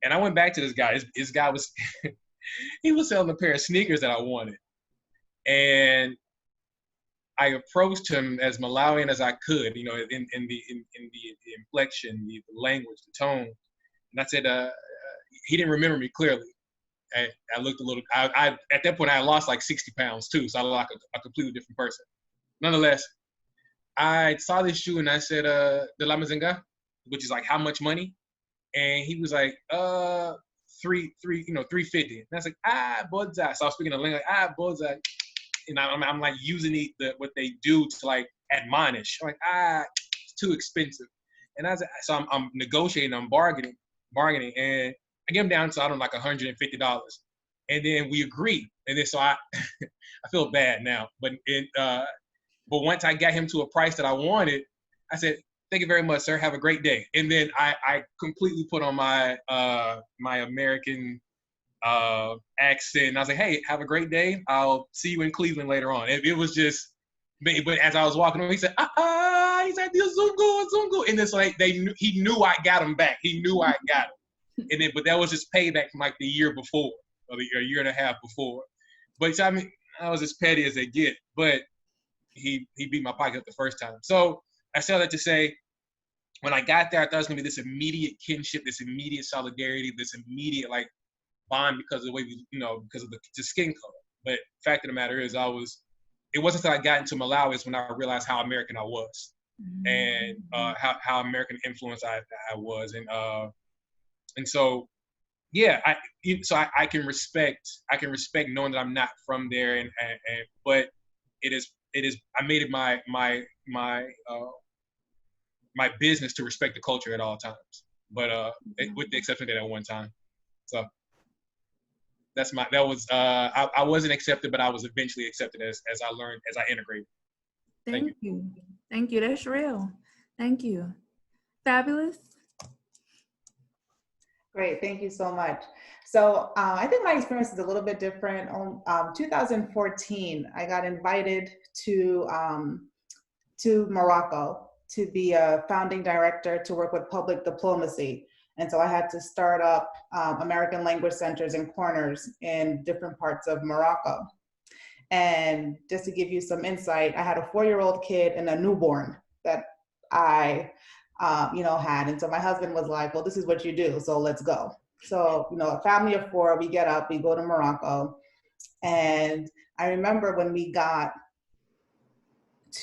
And I went back to this guy. This guy was he was selling a pair of sneakers that I wanted, and I approached him as Malawian as I could, in the inflection, the language, the tone. And I said, he didn't remember me clearly. I looked a little. I at that point I lost like 60 pounds too, so I looked like a completely different person. Nonetheless, I saw this shoe and I said, "De la Mazinga," which is like how much money? And he was like, 350. And I was like, bodza. So I was speaking a language, bodza. And I'm like using what they do to like admonish. I'm like, it's too expensive. And I was like, so I'm negotiating, I'm bargaining, and I get him down to like $150. And then we agree. And then so I feel bad now, but once I got him to a price that I wanted, I said, "Thank you very much, sir. Have a great day." And then I completely put on my my American accent. And I was like, "Hey, have a great day. I'll see you in Cleveland later on." It was just, but as I was walking on, he said, he said, "Zungu." And it's like he knew I got him back. He knew I got him. And then, but that was just payback from like the year before, or a year and a half before. But I mean, I was as petty as they get. But he beat my pocket up the first time. So I said that to say, when I got there, I thought it was gonna be this immediate kinship, this immediate solidarity, this immediate like bond because of the way because of the skin color. But the fact of the matter is, it wasn't until I got into Malawi when I realized how American I was, and how American influence I was, and so yeah, I can respect knowing that I'm not from there, but it is I made it my business to respect the culture at all times, but with the exception of that one time. So I wasn't accepted, but I was eventually accepted as I learned, as I integrated. Thank you. That's real. Thank you. Fabulous. Great, thank you so much. So I think my experience is a little bit different. 2014, I got invited to Morocco to be a founding director to work with public diplomacy. And so I had to start up American language centers and corners in different parts of Morocco. And just to give you some insight, I had a 4-year-old kid and a newborn that I had. And so my husband was like, well, this is what you do, so let's go. So, a family of 4, we get up, we go to Morocco. And I remember when we got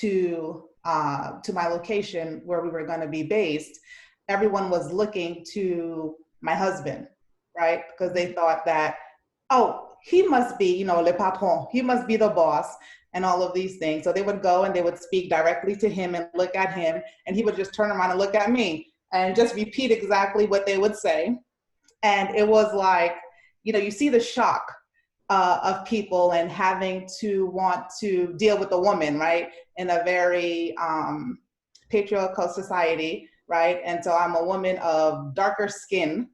to my location where we were going to be based, everyone was looking to my husband, right? Because they thought that, oh, he must be, le patron, he must be the boss. and all of these things. So they would go and they would speak directly to him and look at him, and he would just turn around and look at me and just repeat exactly what they would say. And it was like, you know, you see the shock of people and having to want to deal with a woman, right, in a very patriarchal society, right? And so I'm a woman of darker skin,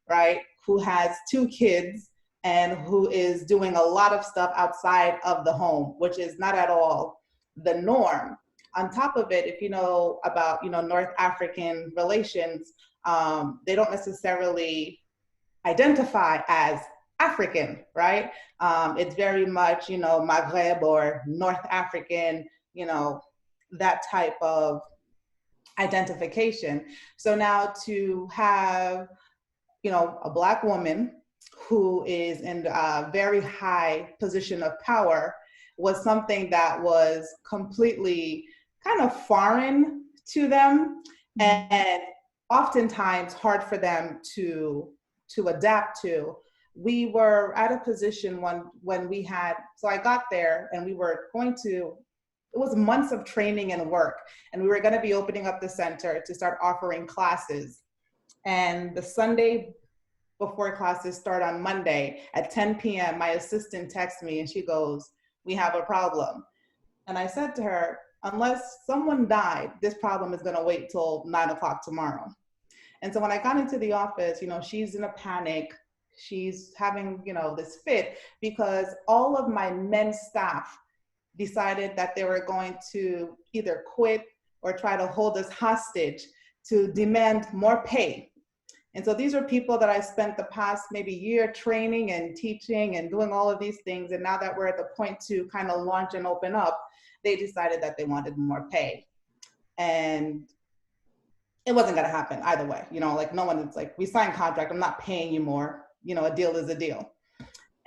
right, who has 2 kids and who is doing a lot of stuff outside of the home, which is not at all the norm. On top of it, if you know about, you know, North African relations, they don't necessarily identify as African, right? It's very much, you know, Maghreb or North African, you know, that type of identification. So now to have, you know, a Black woman who is in a very high position of power was something that was completely kind of foreign to them, and oftentimes hard for them to adapt to. We were at a position when we had, so I got there and we were going to, it was months of training and work, and we were going to be opening up the center to start offering classes. And the Sunday before classes start on Monday at 10 p.m., my assistant texts me and she goes, "We have a problem." And I said to her, unless someone died, this problem is going to wait till 9 o'clock tomorrow. And so when I got into the office, you know, she's in a panic. She's having, you know, this fit because all of my men staff decided that they were going to either quit or try to hold us hostage to demand more pay. And so these are people that I spent the past maybe year training and teaching and doing all of these things. And now that we're at the point to kind of launch and open up, they decided that they wanted more pay. And it wasn't going to happen either way. You know, like no one is like, we signed contract, I'm not paying you more. You know, a deal is a deal.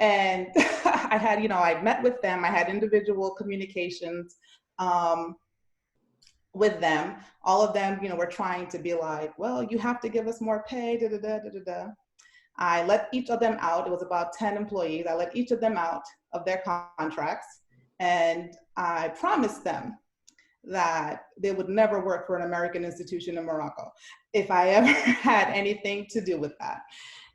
And I had, you know, I met with them. I had individual communications with them. All of them, you know, were trying to be like, well, you have to give us more pay, da, da, da, da, da, da. I let each of them out. It was about 10 employees. I let each of them out of their contracts. And I promised them that they would never work for an American institution in Morocco if I ever had anything to do with that.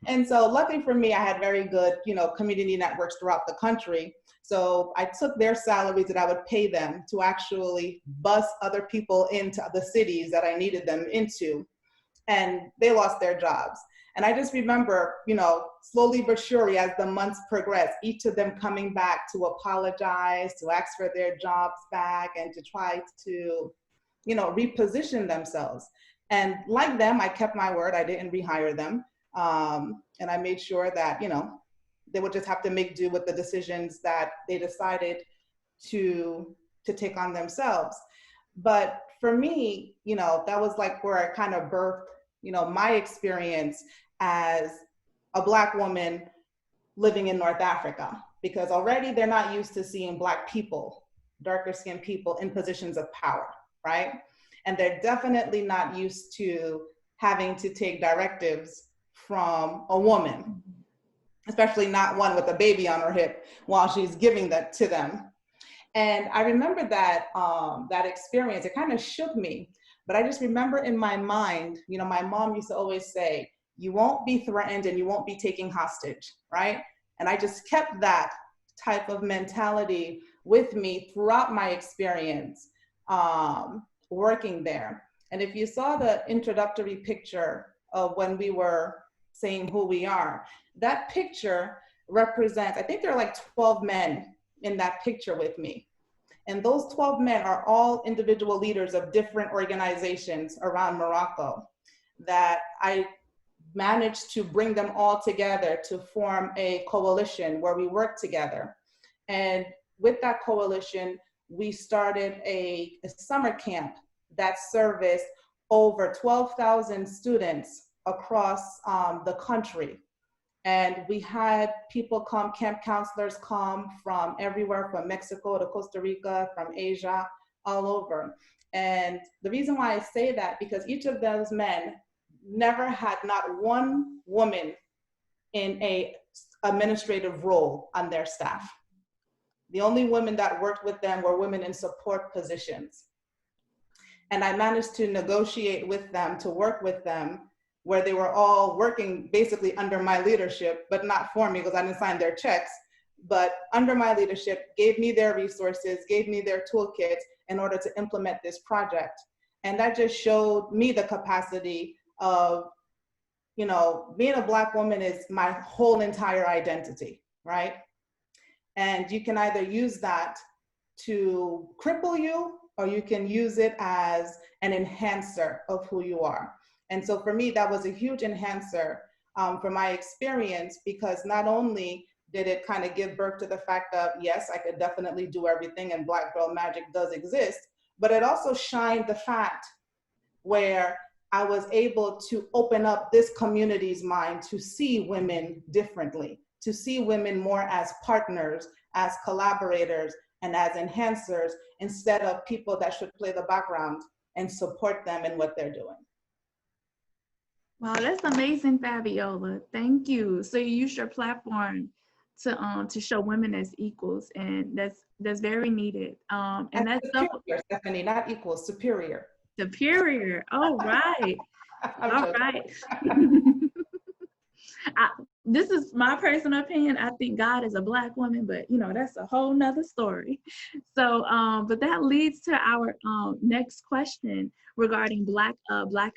And so luckily for me, I had very good, you know, community networks throughout the country. So I took their salaries that I would pay them to actually bus other people into the cities that I needed them into, and they lost their jobs. And I just remember, you know, slowly but surely as the months progressed, each of them coming back to apologize, to ask for their jobs back, and to try to, you know, reposition themselves. And like them, I kept my word. I didn't rehire them. And I made sure that, you know, they would just have to make do with the decisions that they decided to take on themselves. But for me, you know, that was like where I kind of birthed, you know, my experience as a Black woman living in North Africa, because already they're not used to seeing Black people, darker skinned people in positions of power, right? And they're definitely not used to having to take directives from a woman, especially not one with a baby on her hip while she's giving that to them. And I remember that that experience, it kind of shook me. But I just remember in my mind, you know, my mom used to always say, you won't be threatened and you won't be taken hostage, right? And I just kept that type of mentality with me throughout my experience working there. And if you saw the introductory picture of when we were saying who we are, that picture represents, I think there are like 12 men in that picture with me. And those 12 men are all individual leaders of different organizations around Morocco that I managed to bring them all together to form a coalition where we work together. And with that coalition, we started a summer camp that serviced over 12,000 students across the country. And we had people come, camp counselors come from everywhere, from Mexico to Costa Rica, from Asia, all over. And the reason why I say that, because each of those men never had not one woman in a administrative role on their staff. The only women that worked with them were women in support positions. And I managed to negotiate with them, to work with them, where they were all working basically under my leadership, but not for me because I didn't sign their checks, but under my leadership, gave me their resources, gave me their toolkits in order to implement this project. And that just showed me the capacity of, you know, being a Black woman is my whole entire identity, right? And you can either use that to cripple you, or you can use it as an enhancer of who you are. And so for me, that was a huge enhancer for my experience, because not only did it kind of give birth to the fact of, yes, I could definitely do everything and Black girl magic does exist, but it also shined the fact where I was able to open up this community's mind to see women differently, to see women more as partners, as collaborators, and as enhancers, instead of people that should play the background and support them in what they're doing. Wow, that's amazing, Fabiola. Thank you. So you use your platform to show women as equals, and that's very needed. And that's superior, Stephanie, not equal, superior. Superior. Oh, right. All right. This is my personal opinion. I think God is a Black woman, but you know, that's a whole nother story. So, but that leads to our next question regarding Black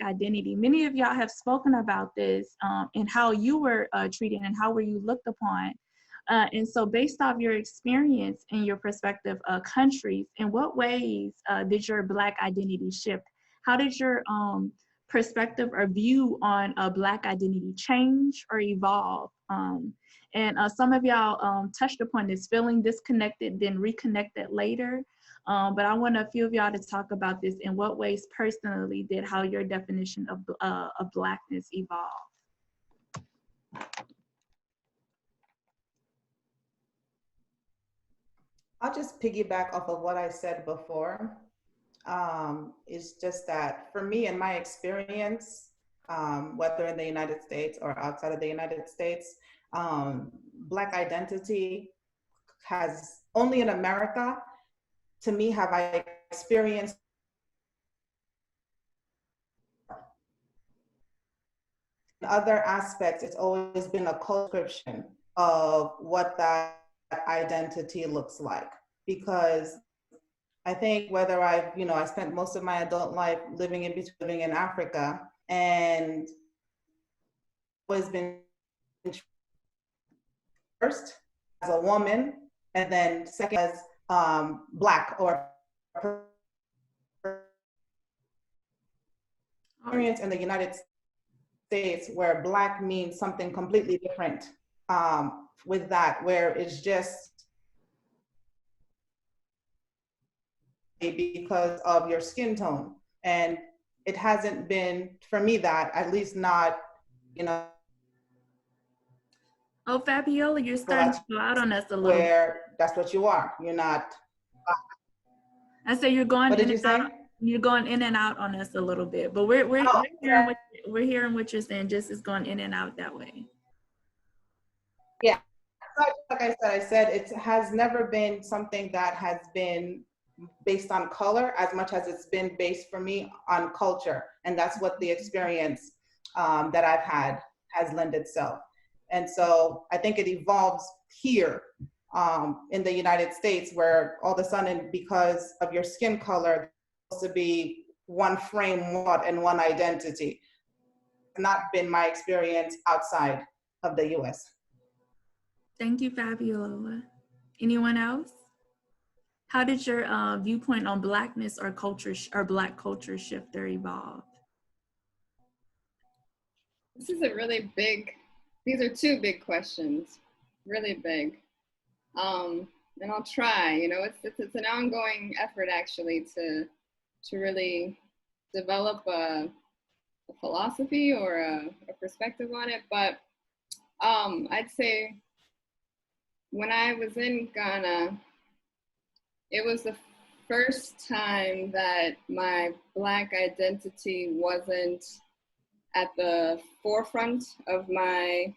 identity. Many of y'all have spoken about this and how you were treated and how were you looked upon. And so based off your experience and your perspective countries, in what ways did your Black identity shift? How did your perspective or view on a Black identity change or evolve? And some of y'all touched upon this, feeling disconnected, then reconnected later. But I want a few of y'all to talk about this. In what ways personally did how your definition of Blackness evolve? I'll just piggyback off of what I said before. It's just that for me, in my experience, whether in the United States or outside of the United States, Black identity has only in America, to me, have I experienced in other aspects, it's always been a co-description of what that identity looks like. Because I think whether I spent most of my adult life living in Africa, and always been first as a woman, and then second as Black or experience in the United States where Black means something completely different with that, where it's just because of your skin tone. And it hasn't been, for me, that, at least not, Oh, Fabiola, you're starting to go out on us a little. Where that's what you are. You're not. I say you're going What in did you and say? out. You're going in and out on us a little bit, but we're hearing what you're saying. Just is going in and out that way. Yeah, like I said, it has never been something that has been based on color as much as it's been based for me on culture, and that's what the experience that I've had has lent itself. And so I think it evolves here in the United States, where all of a sudden, because of your skin color, it's supposed to be one frame and one identity. It's not been my experience outside of the US. Thank you, Fabiola. Anyone else? How did your viewpoint on Blackness or culture or Black culture shift or evolve? This is a really big, these are two big questions, really big. And I'll try, it's an ongoing effort actually to really develop a philosophy or a perspective on it. But I'd say when I was in Ghana, it was the first time that my Black identity wasn't at the forefront of my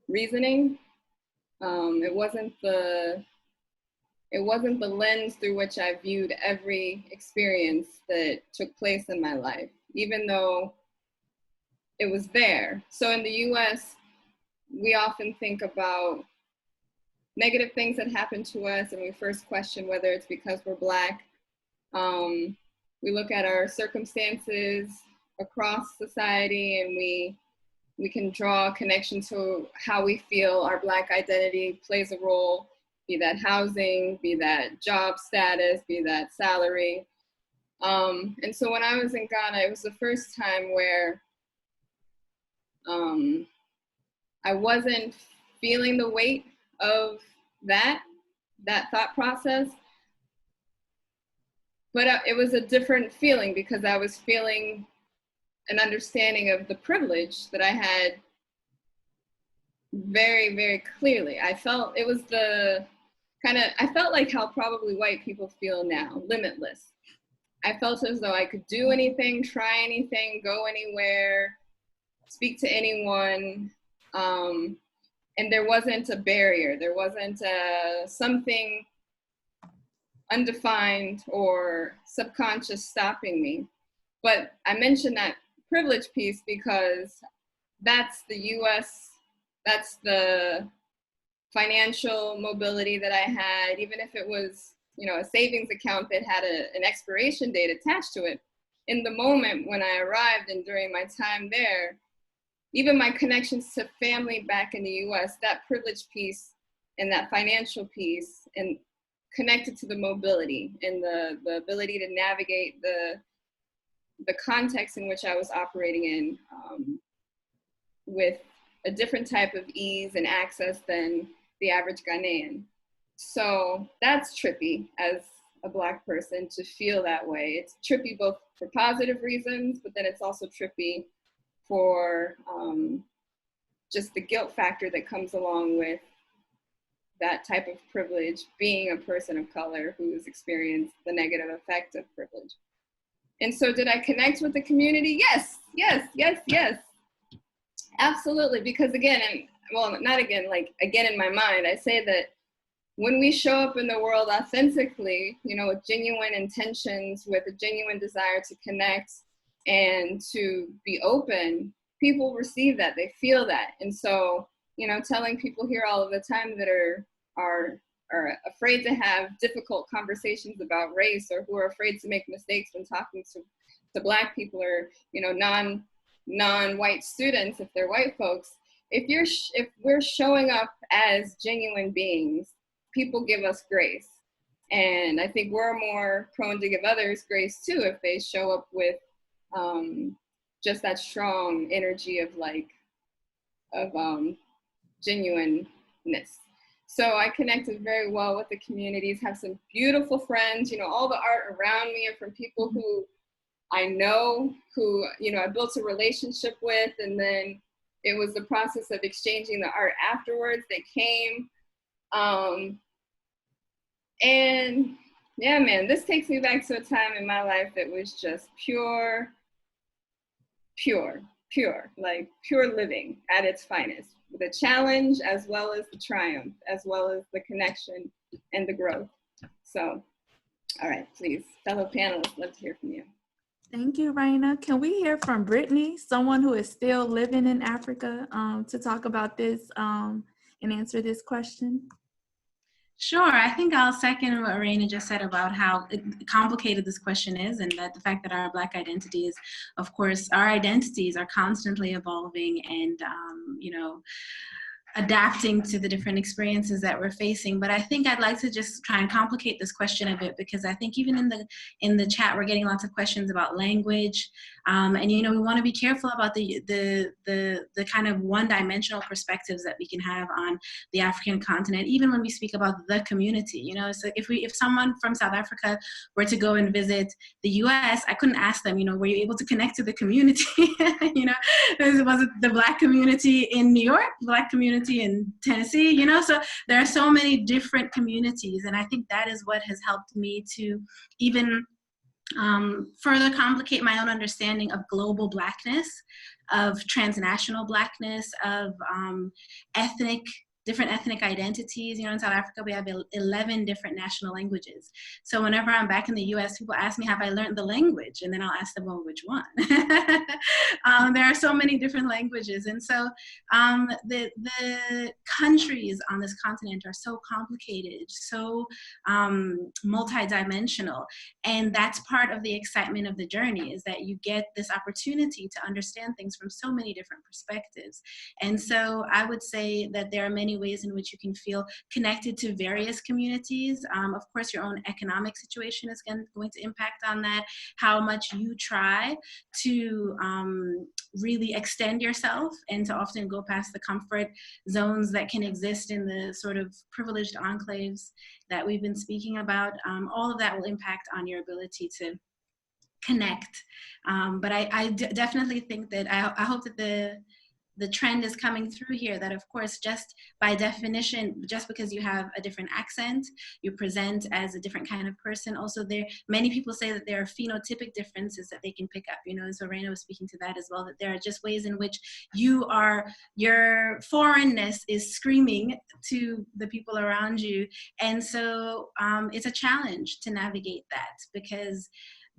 reasoning. It It wasn't the lens through which I viewed every experience that took place in my life, even though it was there. So in the US, we often think about negative things that happen to us, and we first question whether it's because we're Black. We look at our circumstances across society, and we can draw a connection to how we feel our Black identity plays a role, be that housing, be that job status, be that salary. And so when I was in Ghana, it was the first time where I wasn't feeling the weight of that thought process, but it was a different feeling because I was feeling an understanding of the privilege that I had very, very clearly. I felt it was I felt like how probably white people feel now, limitless. I felt as though I could do anything, try anything, go anywhere, speak to anyone. And there wasn't a barrier. There wasn't something undefined or subconscious stopping me. But I mentioned that privilege piece because that's the US, that's the financial mobility that I had, even if it was, a savings account that had an expiration date attached to it. In the moment when I arrived and during my time there, even my connections to family back in the US, that privilege piece and that financial piece and connected to the mobility and the ability to navigate the context in which I was operating in with a different type of ease and access than the average Ghanaian. So that's trippy as a Black person to feel that way. It's trippy both for positive reasons, but then it's also trippy for just the guilt factor that comes along with that type of privilege, being a person of color who's experienced the negative effect of privilege. And so did I connect with the community? Yes. Absolutely, because again in my mind, I say that when we show up in the world authentically, with genuine intentions, with a genuine desire to connect and to be open, people receive that, they feel that. And so, telling people here all of the time that are afraid to have difficult conversations about race, or who are afraid to make mistakes when talking to Black people, or, non-white students, if they're white folks, if we're showing up as genuine beings, people give us grace. And I think we're more prone to give others grace too if they show up with just that strong energy of genuineness. So I connected very well with the communities, have some beautiful friends. All the art around me are from people who I know, who I built a relationship with, and then it was the process of exchanging the art afterwards that came. And yeah, man, this takes me back to a time in my life that was just pure living at its finest, the challenge as well as the triumph, as well as the connection and the growth. So, all right, please, fellow panelists, love to hear from you. Thank you, Raina. Can we hear from Brittany, someone who is still living in Africa, to talk about this and answer this question? Sure. I think I'll second what Raina just said about how complicated this question is, and that the fact that our Black identities, of course, our identities are constantly evolving and, adapting to the different experiences that we're facing. But I think I'd like to just try and complicate this question a bit, because I think even in the chat, we're getting lots of questions about language. And, we want to be careful about the kind of one-dimensional perspectives that we can have on the African continent, even when we speak about the community. So if someone from South Africa were to go and visit the US, I couldn't ask them, were you able to connect to the community? Was it the Black community in New York, Black community in Tennessee? So there are so many different communities, and I think that is what has helped me to even further complicate my own understanding of global Blackness, of transnational Blackness, of ethnic different ethnic identities. You know, in South Africa, we have 11 different national languages. So whenever I'm back in the US, people ask me, have I learned the language? And then I'll ask them, well, which one? There are so many different languages. And so the countries on this continent are so complicated, so multidimensional. And that's part of the excitement of the journey, is that you get this opportunity to understand things from so many different perspectives. And so I would say that there are many ways in which you can feel connected to various communities. Of course, your own economic situation is going to impact on that, how much you try to really extend yourself and to often go past the comfort zones that can exist in the sort of privileged enclaves that we've been speaking about. All of that will impact on your ability to connect. But I definitely think that I hope that the trend is coming through here, that of course, just by definition, just because you have a different accent, you present as a different kind of person. Also, many people say that there are phenotypic differences that they can pick up, you know, and so Raina was speaking to that as well, that there are just ways in which your foreignness is screaming to the people around you. And so it's a challenge to navigate that, because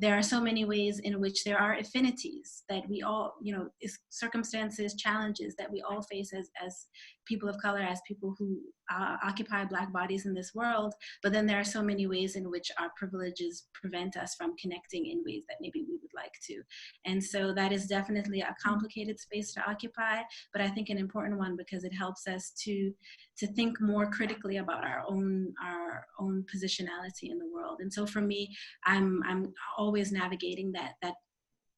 there are so many ways in which there are affinities that we all, you know, circumstances, challenges that we all face as people of color, as people who occupy Black bodies in this world. But then there are so many ways in which our privileges prevent us from connecting in ways that maybe we would like to. And so that is definitely a complicated space to occupy, but I think an important one, because it helps us to think more critically about our own positionality in the world. And so for me, I'm always navigating that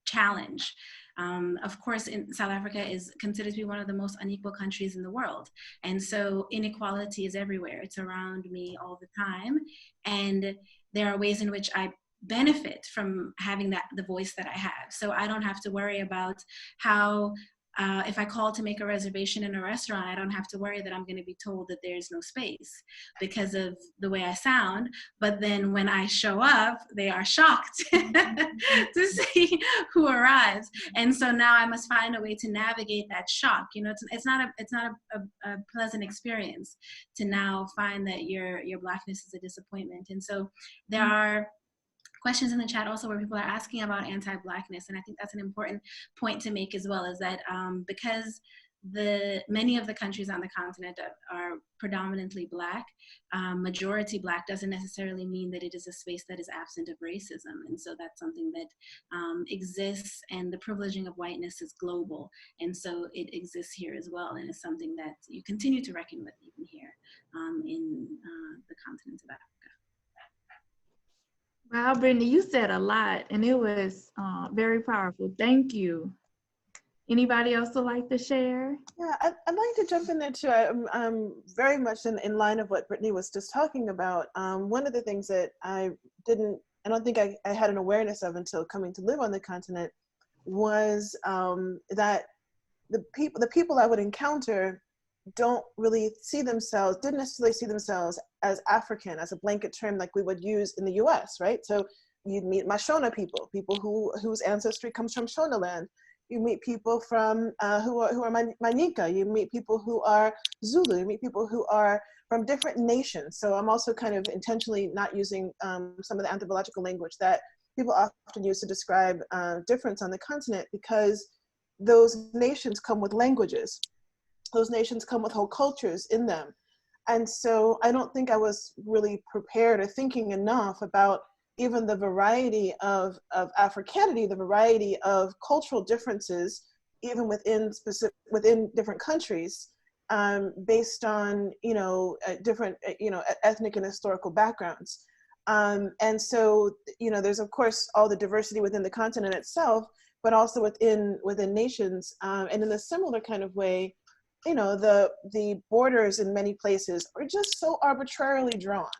challenge. Of course, in South Africa is considered to be one of the most unequal countries in the world. And so inequality is everywhere. It's around me all the time. And there are ways in which I benefit from having the voice that I have. So I don't have to worry about how, if I call to make a reservation in a restaurant, I don't have to worry that I'm going to be told that there's no space because of the way I sound. But then when I show up, they are shocked to see who arrives. And so now I must find a way to navigate that shock. You know, it's not a pleasant experience to now find that your Blackness is a disappointment. And so there are questions in the chat also where people are asking about anti-Blackness, and I think that's an important point to make as well, is that because many of the countries on the continent are predominantly Black, majority Black doesn't necessarily mean that it is a space that is absent of racism. And so that's something that exists, and the privileging of whiteness is global. And so it exists here as well, and it's something that you continue to reckon with even here in the continent of Africa. Wow, Brittany, you said a lot, and it was very powerful. Thank you. Anybody else would like to share? Yeah, I'd like to jump in there too. I'm very much in line of what Brittany was just talking about. One of the things that I don't think I had an awareness of until coming to live on the continent was that the people I would encounter didn't necessarily see themselves as African, as a blanket term like we would use in the US, right? So you'd meet Mashona people whose ancestry comes from Shona land. You meet people from who are Manika. You meet people who are Zulu. You meet people who are from different nations. So I'm also kind of intentionally not using some of the anthropological language that people often use to describe difference on the continent, because those nations come with languages. Those nations come with whole cultures in them. And so I don't think I was really prepared or thinking enough about even the variety of Africanity, the variety of cultural differences, even within different countries, based on, different, ethnic and historical backgrounds. And so, there's of course all the diversity within the continent itself, but also within nations. And in a similar kind of way, the borders in many places are just so arbitrarily drawn,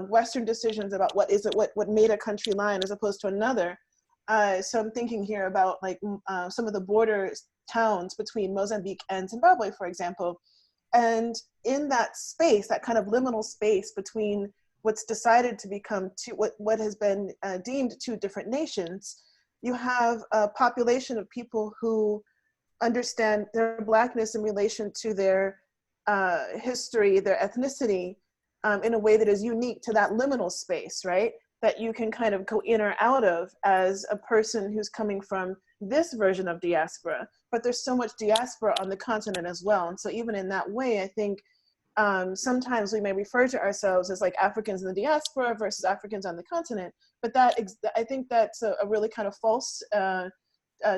Western decisions about what made a country line as opposed to another. So I'm thinking here about some of the border towns between Mozambique and Zimbabwe, for example. And in that space, that kind of liminal space between what's decided to become what has been deemed two different nations, you have a population of people who understand their Blackness in relation to their history, their ethnicity, in a way that is unique to that liminal space, right? That you can kind of go in or out of as a person who's coming from this version of diaspora. But there's so much diaspora on the continent as well. And so even in that way, I think sometimes we may refer to ourselves as like Africans in the diaspora versus Africans on the continent. But I think that's a really kind of false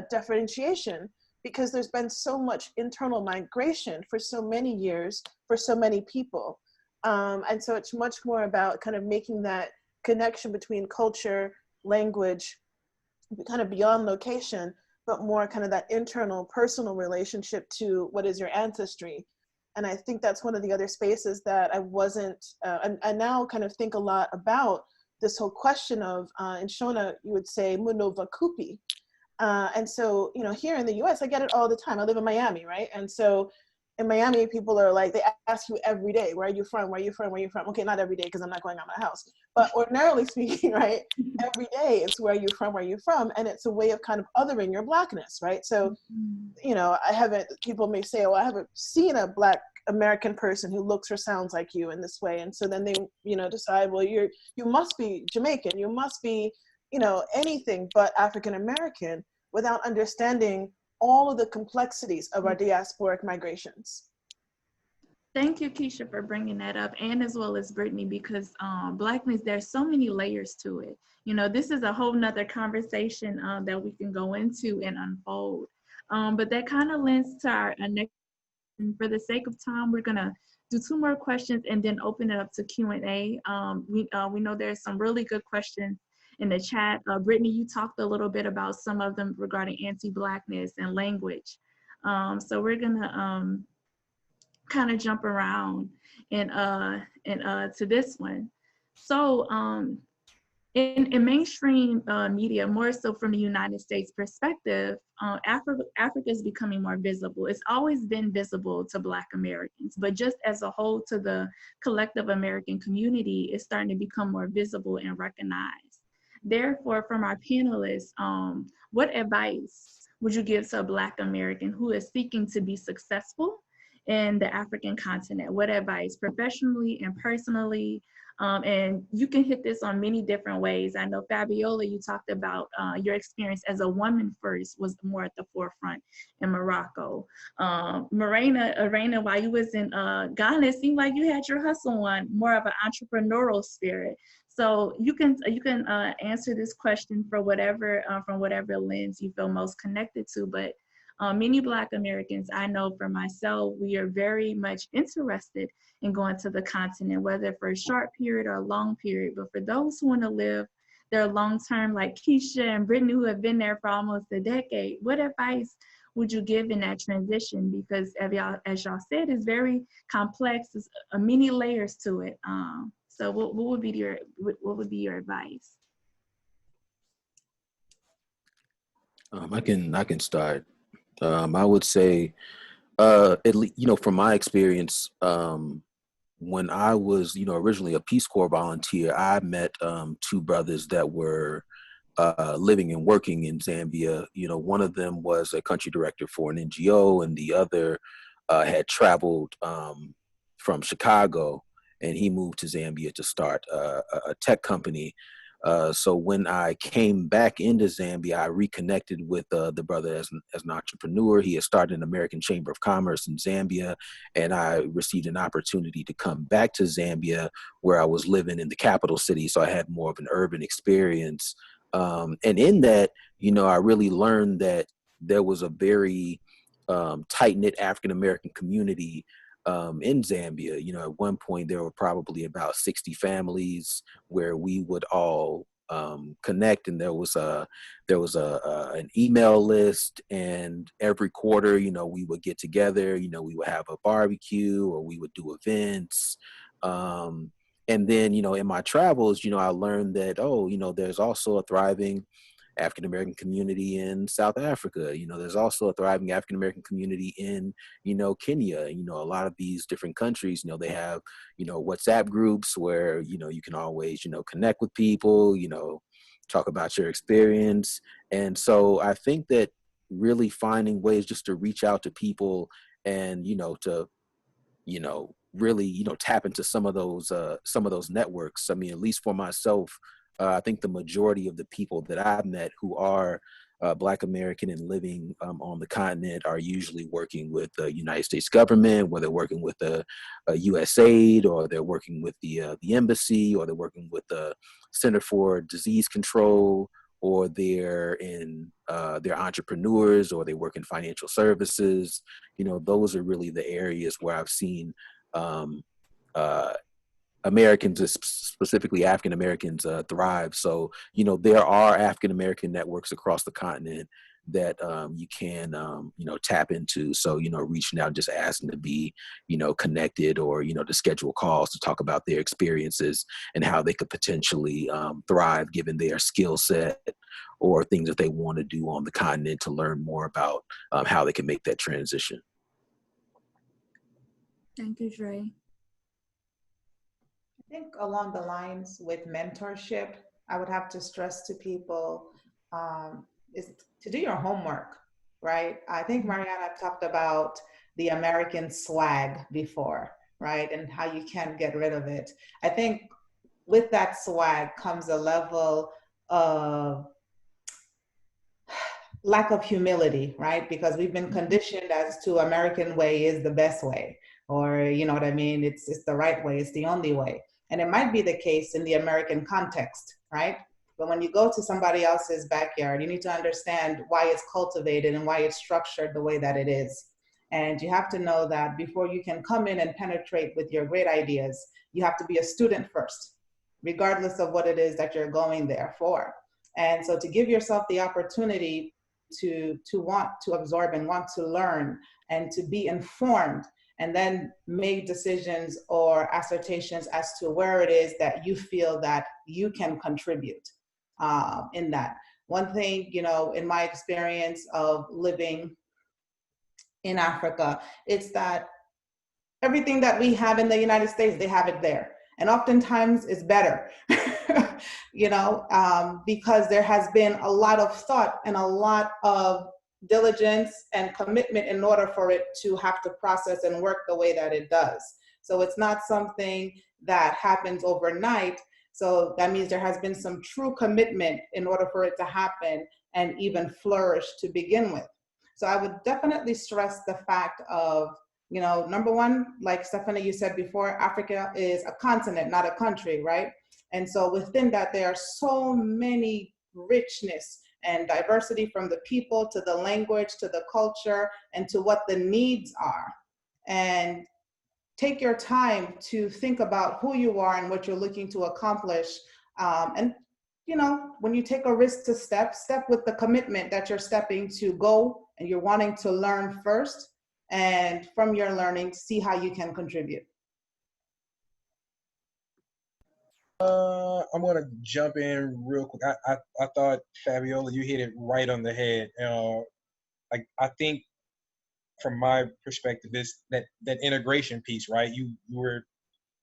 differentiation, because there's been so much internal migration for so many years for so many people. And so it's much more about kind of making that connection between culture, language, kind of beyond location, but more kind of that internal personal relationship to what is your ancestry. And I think that's one of the other spaces that I wasn't, I now kind of think a lot about this whole question of, in Shona, you would say Munova Kupi. And so, you know, here in the US, I get it all the time. I live in Miami, right? And so in Miami, people are like, they ask you every day, where are you from? Where are you from? Where are you from? Okay, not every day, because I'm not going out of my house. But ordinarily speaking, right, every day it's where are you from? Where are you from? And it's a way of kind of othering your Blackness, right? So, you know, people may say, oh, I haven't seen a Black American person who looks or sounds like you in this way. And so then they, you know, decide, well, you must be Jamaican. You must be, you know, anything but African American, without understanding all of the complexities of our diasporic migrations. Thank you, Keisha, for bringing that up, and as well as Brittany, because Blackness, there's so many layers to it. You know, this is a whole nother conversation that we can go into and unfold. But that kind of lends to our next, and for the sake of time, we're gonna do 2 more questions and then open it up to Q&A. We know there's some really good questions in the chat. Brittany, you talked a little bit about some of them regarding anti-Blackness and language. So we're gonna kind of jump around and to this one. So in mainstream media, more so from the United States perspective, Africa is becoming more visible. It's always been visible to Black Americans, but just as a whole to the collective American community, it's starting to become more visible and recognized. Therefore, from our panelists, what advice would you give to a Black American who is seeking to be successful in the African continent? What advice, professionally and personally? And you can hit this on many different ways. I know Fabiola, you talked about your experience as a woman first was more at the forefront in Morocco. Maraina, while you was in Ghana, it seemed like you had your hustle on, more of an entrepreneurial spirit. So you can answer this question for whatever from whatever lens you feel most connected to. But many Black Americans, I know for myself, we are very much interested in going to the continent, whether for a short period or a long period. But for those who want to live their long term, like Keisha and Brittany, who have been there for almost a decade, what advice would you give in that transition? Because as y'all said, it's very complex. There's many layers to it. So what would be your advice? I can start. I would say, at least, you know, from my experience, when I was, you know, originally a Peace Corps volunteer, I met 2 brothers that were living and working in Zambia. You know, one of them was a country director for an NGO, and the other had traveled from Chicago, and he moved to Zambia to start a tech company. So when I came back into Zambia, I reconnected with the brother as an entrepreneur. He had started an American Chamber of Commerce in Zambia, and I received an opportunity to come back to Zambia, where I was living in the capital city. So I had more of an urban experience. And in that, you know, I really learned that there was a very tight-knit African-American community in Zambia. You know, at one point there were probably about 60 families where we would all connect, and there was an email list, and every quarter, you know, we would get together. You know, we would have a barbecue, or we would do events. And then, you know, in my travels, you know, I learned that, oh, you know, there's also a thriving African-American community in South Africa. You know, there's also a thriving African-American community in, you know, Kenya. You know, a lot of these different countries, you know, they have, you know, WhatsApp groups where, you know, you can always, you know, connect with people, you know, talk about your experience. And so I think that really finding ways just to reach out to people and, you know, to really, tap into some of those networks. I mean, at least for myself, I think the majority of the people that I've met who are Black American and living on the continent are usually working with the United States government, whether they're working with the USAID, or they're working with the embassy, or they're working with the Center for Disease Control, or they're entrepreneurs, or they work in financial services. Those are really the areas where I've seen Americans, specifically African Americans, thrive. So, there are African American networks across the continent that you can, tap into. So, reaching out, just asking to be, connected, or, to schedule calls to talk about their experiences and how they could potentially thrive given their skill set, or things that they want to do on the continent to learn more about how they can make that transition. Thank you, Dre. I think along the lines with mentorship, I would have to stress to people is to do your homework, right? I think Mariana talked about the American swag before, right? And how you can't get rid of it. I think with that swag comes a level of lack of humility, right? Because we've been conditioned as to American way is the best way, or you know what I mean? It's the right way, it's the only way. And it might be the case in the American context, right? But when you go to somebody else's backyard, you need to understand why it's cultivated and why it's structured the way that it is. And you have to know that before you can come in and penetrate with your great ideas, you have to be a student first, regardless of what it is that you're going there for. And so to give yourself the opportunity to want to absorb and want to learn and to be informed, and then make decisions or assertions as to where it is that you feel that you can contribute in that. One thing, in my experience of living in Africa, it's that everything that we have in the United States, they have it there. And oftentimes it's better, because there has been a lot of thought and a lot of diligence and commitment in order for it to have to process and work the way that it does. So it's not something that happens overnight. So that means there has been some true commitment in order for it to happen and even flourish to begin with. So I would definitely stress the fact of, number one, like Stephanie, you said before, Africa is a continent, not a country, right? And so within that, there are so many richness and diversity, from the people to the language to the culture and to what the needs are. And take your time to think about who you are and what you're looking to accomplish. And when you take a risk to step with the commitment that you're stepping to go, and you're wanting to learn first, and from your learning, see how you can contribute. I'm gonna jump in real quick. I thought, Fabiola, you hit it right on the head. I think from my perspective, is that integration piece, right?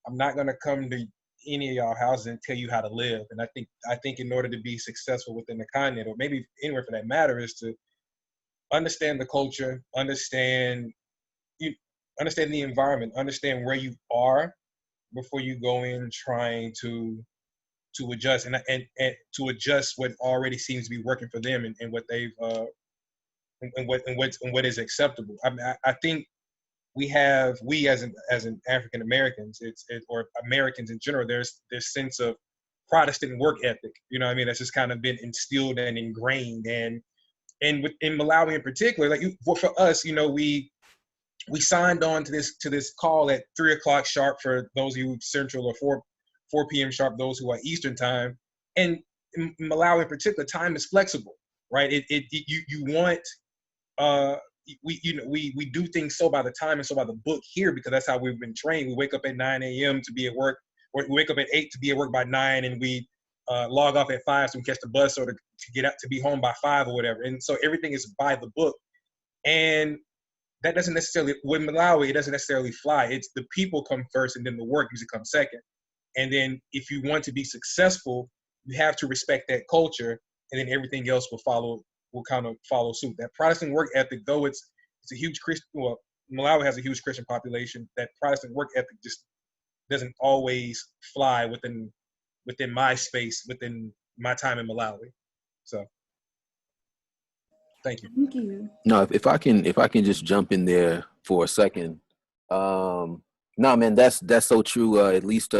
I'm not gonna come to any of y'all houses and tell you how to live. And I think in order to be successful within the continent, or maybe anywhere for that matter, is to understand the culture, understand the environment, understand where you are before you go in trying to adjust and to adjust what already seems to be working for them, and what they've and what is acceptable. I think we as an African Americans, or Americans in general, there's this sense of Protestant work ethic. That's just kind of been instilled and ingrained. And in Malawi in particular, like for us, we signed on to this call at 3:00 sharp for those of you Central, or 4 p.m. sharp those who are Eastern time. And in Malawi in particular, time is flexible, right? You want we do things so by the time and so by the book here, because that's how we've been trained. We wake up at 9 a.m. to be at work, or we wake up at 8 to be at work by 9, and we log off at 5 so we catch the bus, or to get out to be home by 5 or whatever. And so everything is by the book. And that doesn't necessarily, with Malawi, it doesn't necessarily fly. It's the people come first, and then the work usually comes second. And then if you want to be successful, you have to respect that culture, and then everything else will kind of follow suit. That Protestant work ethic, though it's a huge Christian, well, Malawi has a huge Christian population. That Protestant work ethic just doesn't always fly within my space, within my time in Malawi. So, thank you. Thank you. No, if I can just jump in there for a second. No, man, that's so true. At least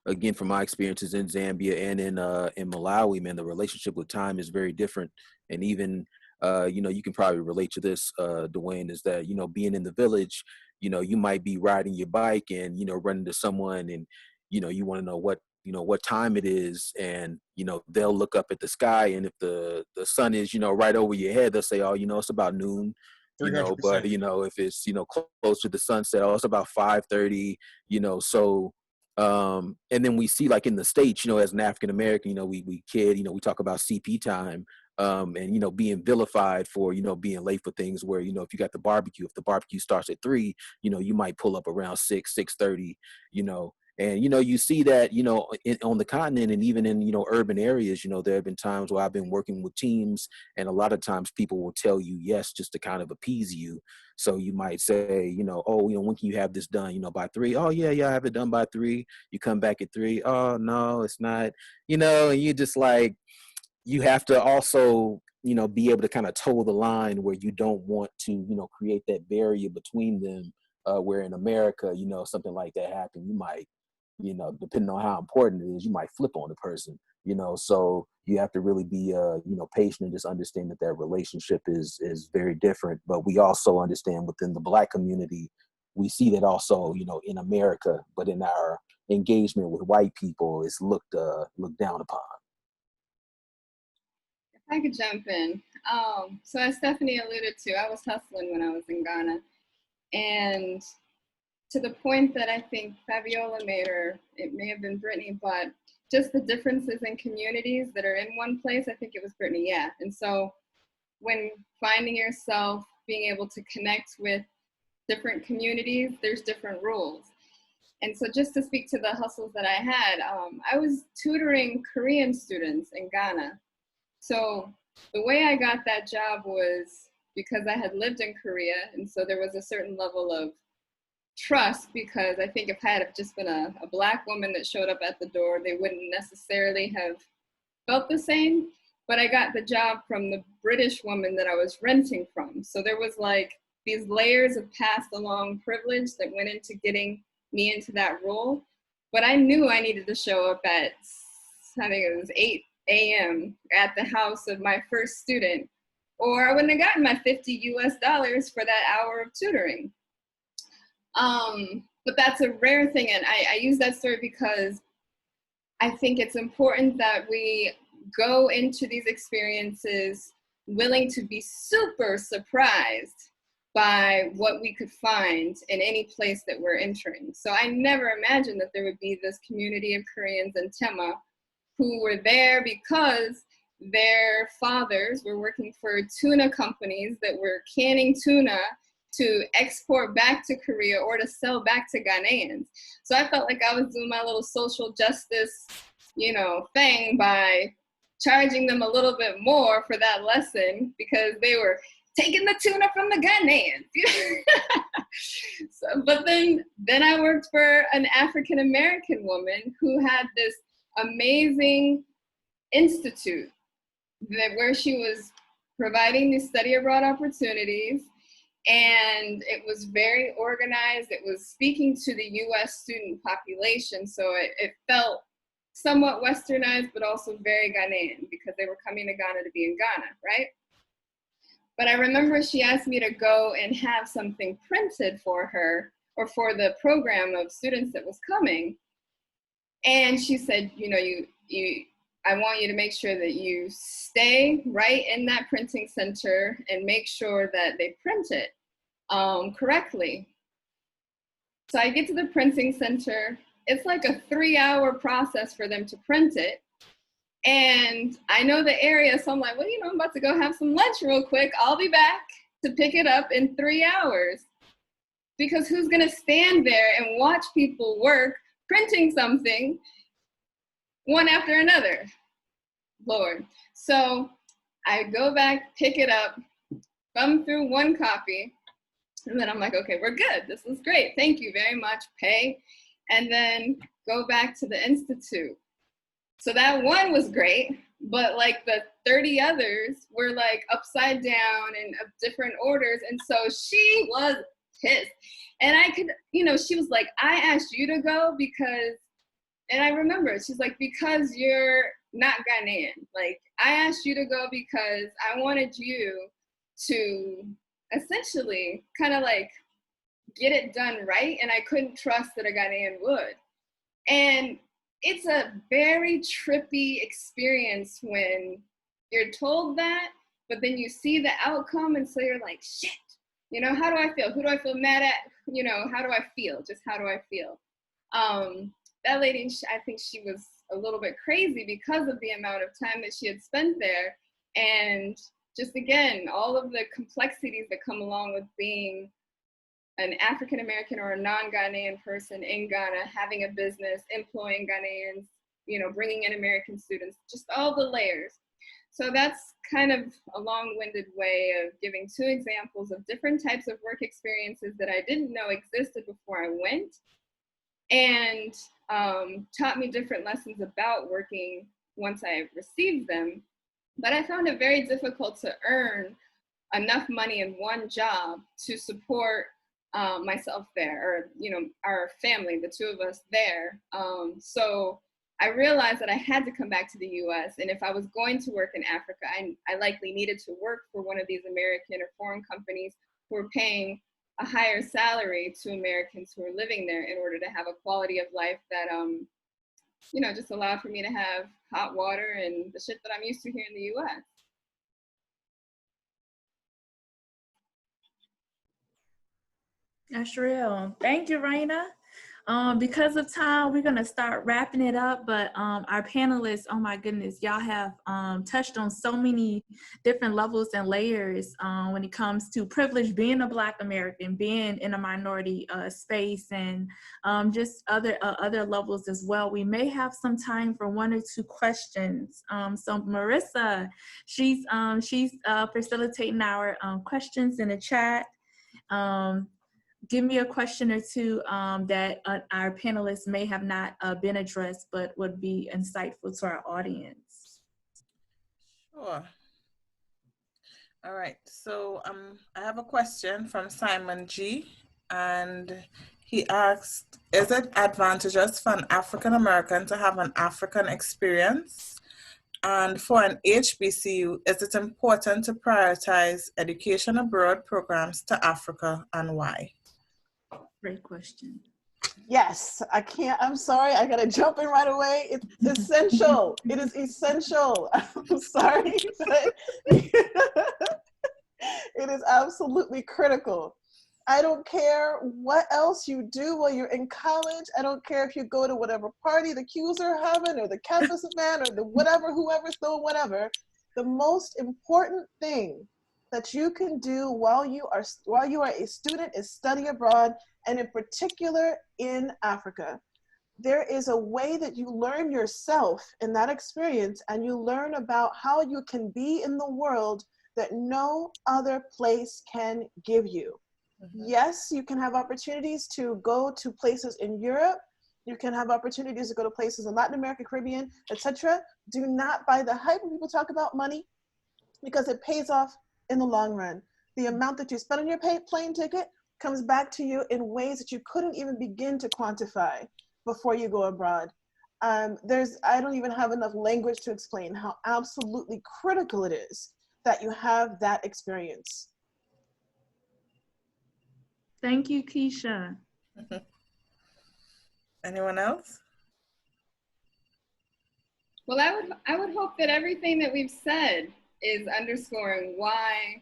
again, from my experiences in Zambia and in Malawi, man, the relationship with time is very different. And even you can probably relate to this, Dwayne, is that being in the village, you might be riding your bike and run into someone, and you want to know what time it is, and they'll look up at the sky, and if the sun is right over your head, they'll say, oh, it's about noon. 300%. But if it's close to the sunset, oh, it's about 5:30. So and then we see, like in the States, as an African American, we we talk about CP time, and being vilified for being late for things, where if you got the barbecue, if the barbecue starts at 3, you might pull up around 6:30. And you see that on the continent, and even in urban areas. There have been times where I've been working with teams, and a lot of times people will tell you yes just to kind of appease you. So you might say, oh, when can you have this done? By 3. Oh yeah, I have it done by 3. You come back at 3. Oh no, it's not. And you just like, you have to also be able to kind of toe the line, where you don't want to create that barrier between them. Where in America, something like that happen, you might, depending on how important it is, you might flip on the person, so you have to really be, patient, and just understand that relationship is very different. But we also understand within the Black community, we see that also, in America, but in our engagement with white people, it's looked down upon. If I could jump in. So as Stephanie alluded to, I was hustling when I was in Ghana. And to the point that I think Fabiola made, or it may have been Brittany, but just the differences in communities that are in one place, I think it was Brittany, yeah. And so when finding yourself being able to connect with different communities, there's different rules. And so just to speak to the hustles that I had, I was tutoring Korean students in Ghana. So the way I got that job was because I had lived in Korea, and so there was a certain level of trust, because I think if I had just been a Black woman that showed up at the door, they wouldn't necessarily have felt the same. But I got the job from the British woman that I was renting from. So there was like these layers of passed along privilege that went into getting me into that role. But I knew I needed to show up at, I think it was 8 a.m. at the house of my first student, or I wouldn't have gotten my $50 for that hour of tutoring. But that's a rare thing, and I use that story because I think it's important that we go into these experiences willing to be super surprised by what we could find in any place that we're entering. So I never imagined that there would be this community of Koreans in Tema who were there because their fathers were working for tuna companies that were canning tuna to export back to Korea or to sell back to Ghanaians. So I felt like I was doing my little social justice, thing by charging them a little bit more for that lesson because they were taking the tuna from the Ghanaians. But then I worked for an African-American woman who had this amazing institute where she was providing these study abroad opportunities, and it was very organized. It was speaking to the US student population, so it felt somewhat westernized, but also very Ghanaian because they were coming to Ghana to be in Ghana, right? But I remember she asked me to go and have something printed for her or for the program of students that was coming. And she said, I want you to make sure that you stay right in that printing center and make sure that they print it correctly. So I get to the printing center. It's like a 3-hour process for them to print it. And I know the area, so I'm like, well, I'm about to go have some lunch real quick. I'll be back to pick it up in 3 hours. Because who's gonna stand there and watch people work printing something one after another? Lord. So I go back, pick it up, thumb through one copy, And then I'm like, okay, we're good. This is great. Thank you very much. Pay. And then go back to the institute. So that one was great, but like the 30 others were like upside down and of different orders. And so she was pissed. And I could, you know, she was like, I asked you to go because, and I remember, she's like, because you're not Ghanaian. Like, I asked you to go because I wanted you to essentially kind of like get it done right. And I couldn't trust that a Ghanaian would. And it's a very trippy experience when you're told that, but then you see the outcome. And so you're like, shit, you know, how do I feel? Who do I feel mad at? You know, how do I feel? Just how do I feel? That lady, I think she was a little bit crazy because of the amount of time that she had spent there. And just, again, all of the complexities that come along with being an African-American or a non-Ghanaian person in Ghana, having a business, employing Ghanaians, you know, bringing in American students, just all the layers. So that's kind of a long-winded way of giving 2 examples of different types of work experiences that I didn't know existed before I went, and taught me different lessons about working once I received them. But I found it very difficult to earn enough money in one job to support myself there, or, you know, our family, the 2 of us there. So I realized that I had to come back to the US, and if I was going to work in Africa, I likely needed to work for one of these American or foreign companies who were paying a higher salary to Americans who are living there in order to have a quality of life that, you know, just allowed for me to have hot water and the shit that I'm used to here in the US. That's real. Thank you, Raina. Because of time, we're gonna start wrapping it up, but our panelists, oh my goodness, y'all have touched on so many different levels and layers when it comes to privilege, being a Black American, being in a minority space, and just other levels as well. We may have some time for 1 or 2 questions. So Marisa, she's facilitating our questions in the chat. Give me a question or 2 that our panelists may have not been addressed, but would be insightful to our audience. Sure. All right. So I have a question from Simon G. And he asked, is it advantageous for an African American to have an African experience? And for an HBCU, is it important to prioritize education abroad programs to Africa, and why? Great question. Yes, I'm sorry, I gotta jump in right away. It's essential. It is essential. I'm sorry, but it is absolutely critical. I don't care what else you do while you're in college. I don't care if you go to whatever party the Qs are having, or the campus event, or the whatever, whoever's doing whatever. The most important thing that you can do while you are a student is study abroad, and in particular in Africa. There is a way that you learn yourself in that experience, and you learn about how you can be in the world that no other place can give you. Mm-hmm. Yes, you can have opportunities to go to places in Europe. You can have opportunities to go to places in Latin America, Caribbean, etc. Do not buy the hype when people talk about money, because it pays off in the long run. The amount that you spend on your plane ticket comes back to you in ways that you couldn't even begin to quantify before you go abroad. I don't even have enough language to explain how absolutely critical it is that you have that experience. Thank you, Keisha. Anyone else? Well, I would hope that everything that we've said is underscoring why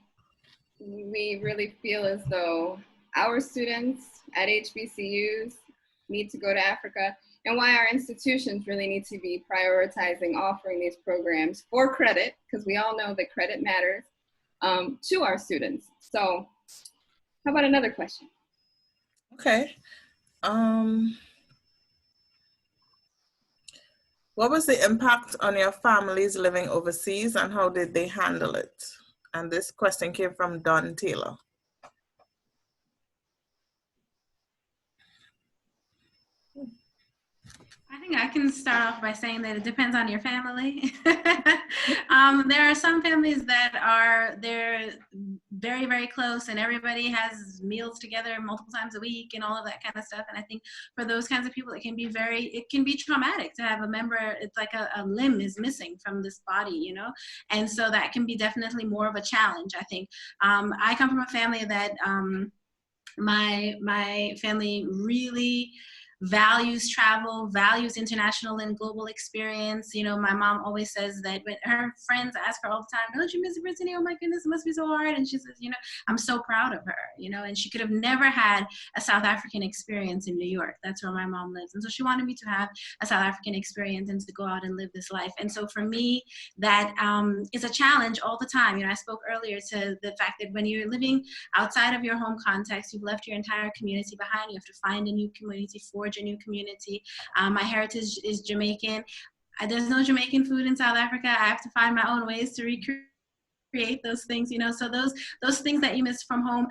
we really feel as though our students at HBCUs need to go to Africa, and why our institutions really need to be prioritizing offering these programs for credit, because we all know that credit matters, to our students. So how about another question? Okay. What was the impact on your families living overseas, and how did they handle it? And this question came from Don Taylor. I can start off by saying that it depends on your family. There are some families that they're very, very close and everybody has meals together multiple times a week and all of that kind of stuff. And I think for those kinds of people, it can be traumatic to have a member, it's like a limb is missing from this body, you know? And so that can be definitely more of a challenge, I think. I come from a family that my family really values travel, values international and global experience. You know, my mom always says that when her friends ask her all the time, don't you miss Brittany? Oh my goodness, it must be so hard. And she says, you know, I'm so proud of her, you know, and she could have never had a South African experience in New York. That's where my mom lives. And so she wanted me to have a South African experience and to go out and live this life. And so for me, that is a challenge all the time. You know, I spoke earlier to the fact that when you're living outside of your home context, you've left your entire community behind. You have to find a new community, forge a new community. My heritage is Jamaican. There's no Jamaican food in South Africa. I have to find my own ways to recreate those things, you know. So those things that you miss from home,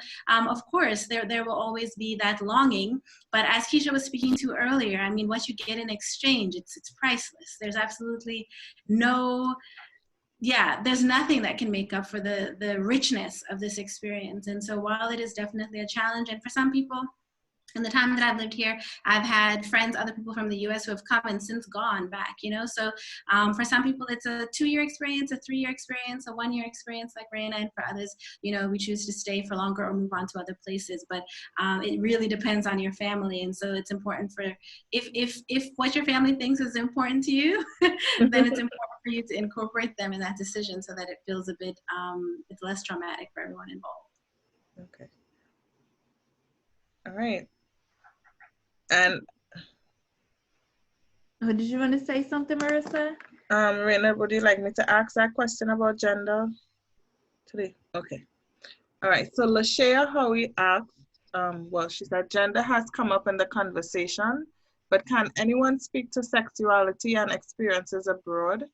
of course, there will always be that longing. But as Keisha was speaking to earlier, I mean, what you get in exchange, it's priceless. There's absolutely there's nothing that can make up for the richness of this experience. And so while it is definitely a challenge, and for some people, in the time that I've lived here, I've had friends, other people from the US who have come and since gone back, you know? So for some people, it's a 2-year experience, a 3-year experience, a 1-year experience like Raina, and for others, you know, we choose to stay for longer or move on to other places. But it really depends on your family. And so it's important if what your family thinks is important to you, then it's important for you to incorporate them in that decision so that it feels a bit, it's less traumatic for everyone involved. Okay. All right. And did you want to say something, Marisa? Raina, would you like me to ask that question about gender today? Okay. All right. So Lashea Howie asked, well, she said, gender has come up in the conversation, but can anyone speak to sexuality and experiences abroad?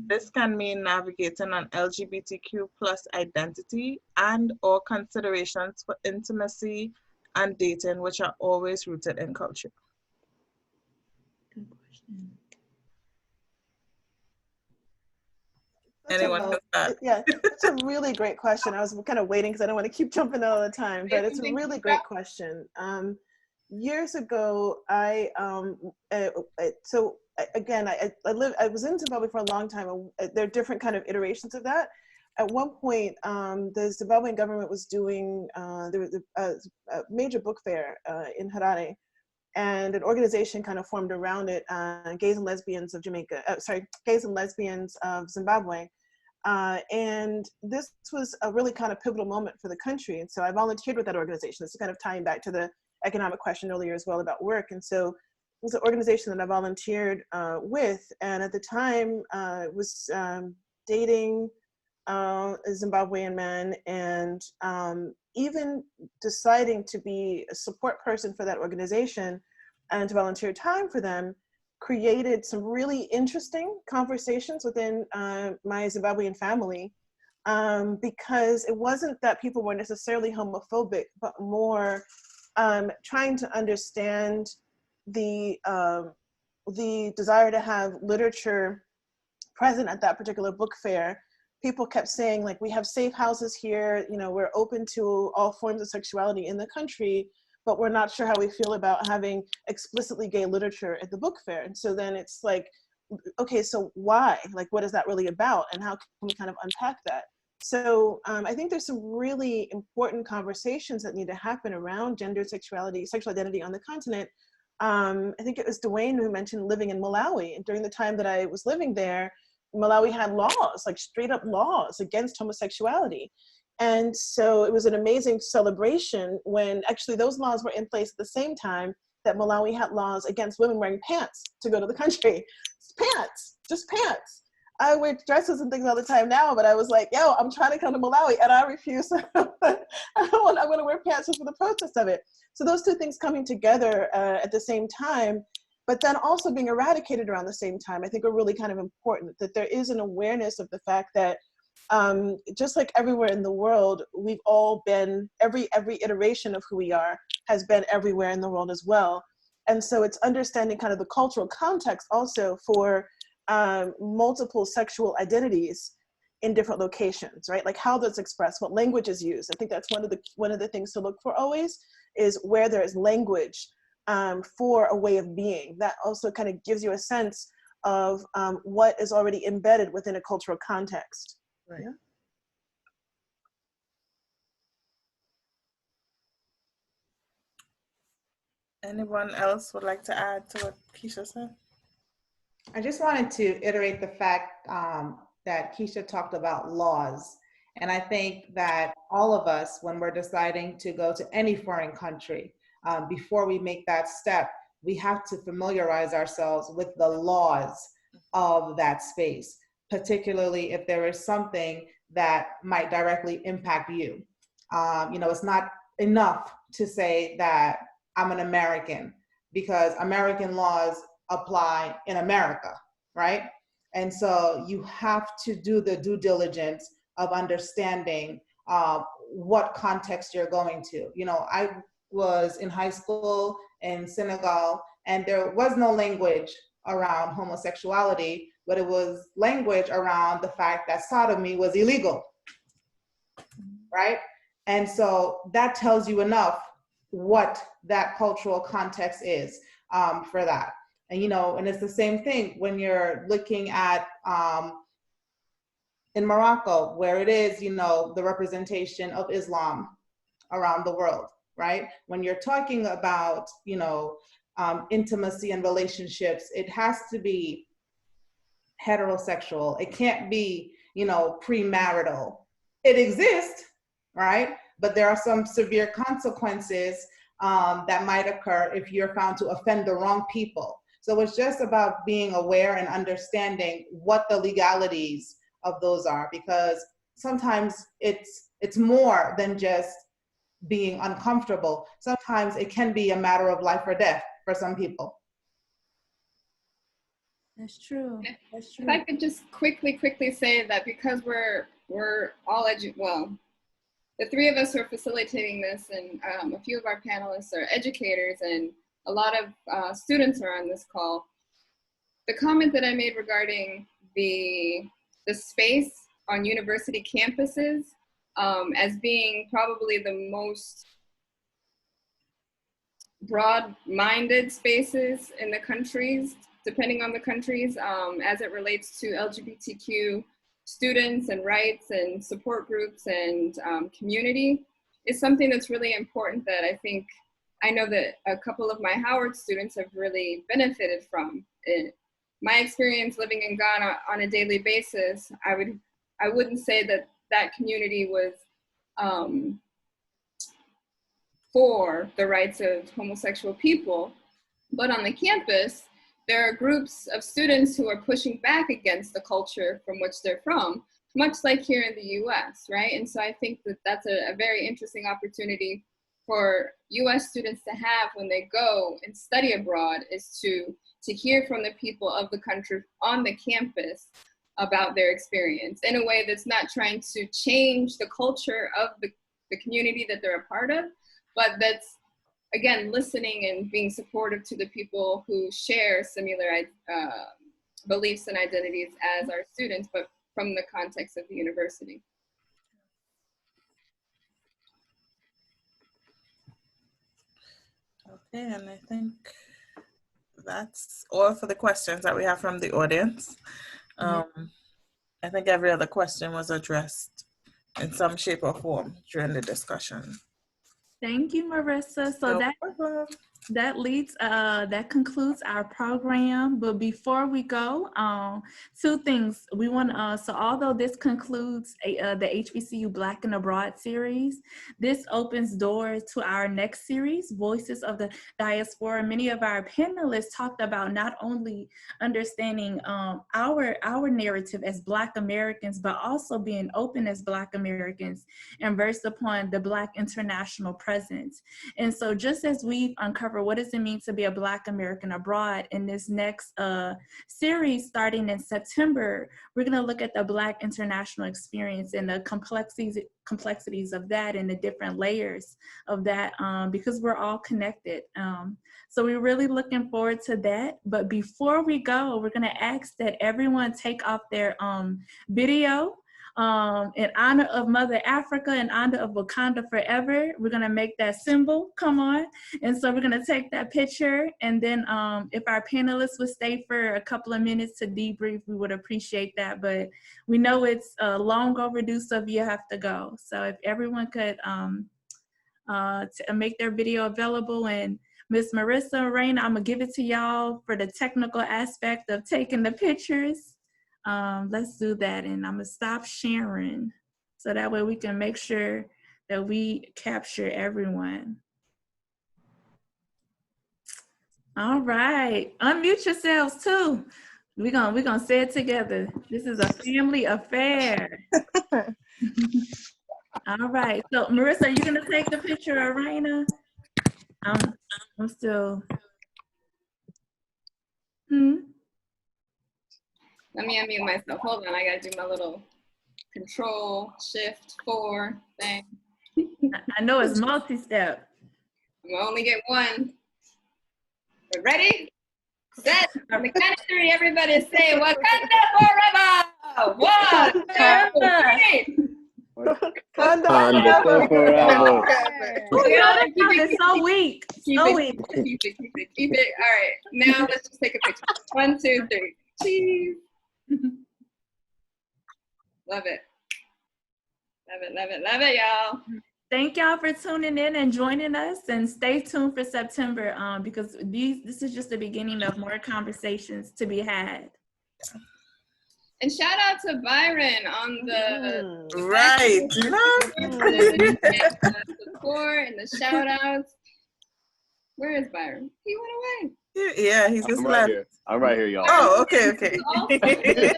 This can mean navigating an LGBTQ+ identity and or considerations for intimacy and dating, which are always rooted in culture. Good question. Anyone can start. Yeah, it's a really great question. I was kind of waiting because I don't want to keep jumping all the time, but it's a really great question. Years ago, I was in Zimbabwe for a long time. There are different kind of iterations of that. At one point, the Zimbabwean government was doing a major book fair in Harare, and an organization kind of formed around it, Gays and Lesbians of Gays and Lesbians of Zimbabwe. And this was a really kind of pivotal moment for the country. And so I volunteered with that organization. This is kind of tying back to the economic question earlier as well about work. And so it was an organization that I volunteered with. And at the time, was dating a Zimbabwean man, and even deciding to be a support person for that organization and to volunteer time for them created some really interesting conversations within my Zimbabwean family, because it wasn't that people were necessarily homophobic, but more trying to understand the desire to have literature present at that particular book fair. People kept saying, like, we have safe houses here, you know, we're open to all forms of sexuality in the country, but we're not sure how we feel about having explicitly gay literature at the book fair. And so then it's like, okay, so why? Like, what is that really about? And how can we kind of unpack that? So I think there's some really important conversations that need to happen around gender, sexuality, sexual identity on the continent. I think it was Dwayne who mentioned living in Malawi. And during the time that I was living there, Malawi had laws, like straight up laws against homosexuality. And so it was an amazing celebration when actually those laws were in place at the same time that Malawi had laws against women wearing pants to go to the country. Pants, just pants. I wear dresses and things all the time now, but I was like, yo, I'm trying to come to Malawi and I refuse. I'm going to wear pants just for the protest of it. So those two things coming together at the same time, but then also being eradicated around the same time, I think are really kind of important, that there is an awareness of the fact that just like everywhere in the world, we've all been, every iteration of who we are has been everywhere in the world as well. And so it's understanding kind of the cultural context also for multiple sexual identities in different locations, right? Like how that's expressed, what language is used. I think that's one of the things to look for always, is where there is language for a way of being. That also kind of gives you a sense of what is already embedded within a cultural context. Right. Yeah. Anyone else would like to add to what Keisha said? I just wanted to iterate the fact that Keisha talked about laws. And I think that all of us, when we're deciding to go to any foreign country, before we make that step, we have to familiarize ourselves with the laws of that space, particularly if there is something that might directly impact you. It's not enough to say that I'm an American, because American laws apply in America, right? And so you have to do the due diligence of understanding what context you're going to. I was in high school in Senegal, and there was no language around homosexuality, but it was language around the fact that sodomy was illegal, right? And so that tells you enough what that cultural context is for that. And it's the same thing when you're looking at in Morocco, where it is, the representation of Islam around the world, right? When you're talking about, intimacy and relationships, it has to be heterosexual. It can't be, premarital. It exists, right? But there are some severe consequences that might occur if you're found to offend the wrong people. So it's just about being aware and understanding what the legalities of those are, because sometimes it's more than just being uncomfortable. Sometimes it can be a matter of life or death for some people. That's true. That's true. If I could just quickly say that because we're all the three of us who are facilitating this, and a few of our panelists are educators, and a lot of students are on this call. The comment that I made regarding the space on university campuses as being probably the most broad-minded spaces in the countries, depending on the countries, as it relates to LGBTQ students and rights and support groups and community, is something that's really important that I know that a couple of my Howard students have really benefited from. My experience living in Ghana on a daily basis, I wouldn't say that community was for the rights of homosexual people, but on the campus, there are groups of students who are pushing back against the culture from which they're from, much like here in the US, right? And so I think that that's a very interesting opportunity for US students to have when they go and study abroad, is to hear from the people of the country on the campus about their experience in a way that's not trying to change the culture of the community that they're a part of, but that's, again, listening and being supportive to the people who share similar beliefs and identities as our students, but from the context of the university. Okay, and I think that's all for the questions that we have from the audience. I think every other question was addressed in some shape or form during the discussion. Thank you, Marisa. So that concludes our program. But before we go, two things we want. So although this concludes the HBCU Black and Abroad series, this opens doors to our next series, Voices of the Diaspora. Many of our panelists talked about not only understanding our narrative as Black Americans, but also being open as Black Americans and versed upon the Black international presence. And so just as we've uncovered discover what does it mean to be a Black American abroad. In this next series starting in September, we're going to look at the Black international experience and the complexities of that and the different layers of that, because we're all connected. So we're really looking forward to that. But before we go, we're going to ask that everyone take off their video in honor of Mother Africa, in honor of Wakanda Forever. We're gonna make that symbol come on. And so we're gonna take that picture, and then if our panelists would stay for a couple of minutes to debrief, we would appreciate that. But we know it's long overdue, so you have to go. So if everyone could make their video available, and Miss Marisa, Raina, I'm gonna give it to y'all for the technical aspect of taking the pictures. Let's do that, and I'm gonna stop sharing so that way we can make sure that we capture everyone. All right, unmute yourselves too. We're gonna say it together. This is a family affair. All right, so Marisa, are you gonna take the picture of Raina? I'm still. Let me unmute myself. Hold on, I gotta do my little Control-Shift-4 thing. I know it's multi-step. I'm gonna only get one. We're ready? Set. On the count of 3, everybody say Wakanda forever! 1, 2, 3! Wakanda forever. It's so weak. Keep it. All right, now let's just take a picture. 1, 2, 3. Cheese. Love it. Love it, love it, love it, y'all. Thank y'all for tuning in and joining us, and stay tuned for September because this is just the beginning of more conversations to be had. And shout out to Byron on the right. The support and the shout outs. Where is Byron? He went away. Yeah, he's just left. I'm right here, y'all. Oh, okay.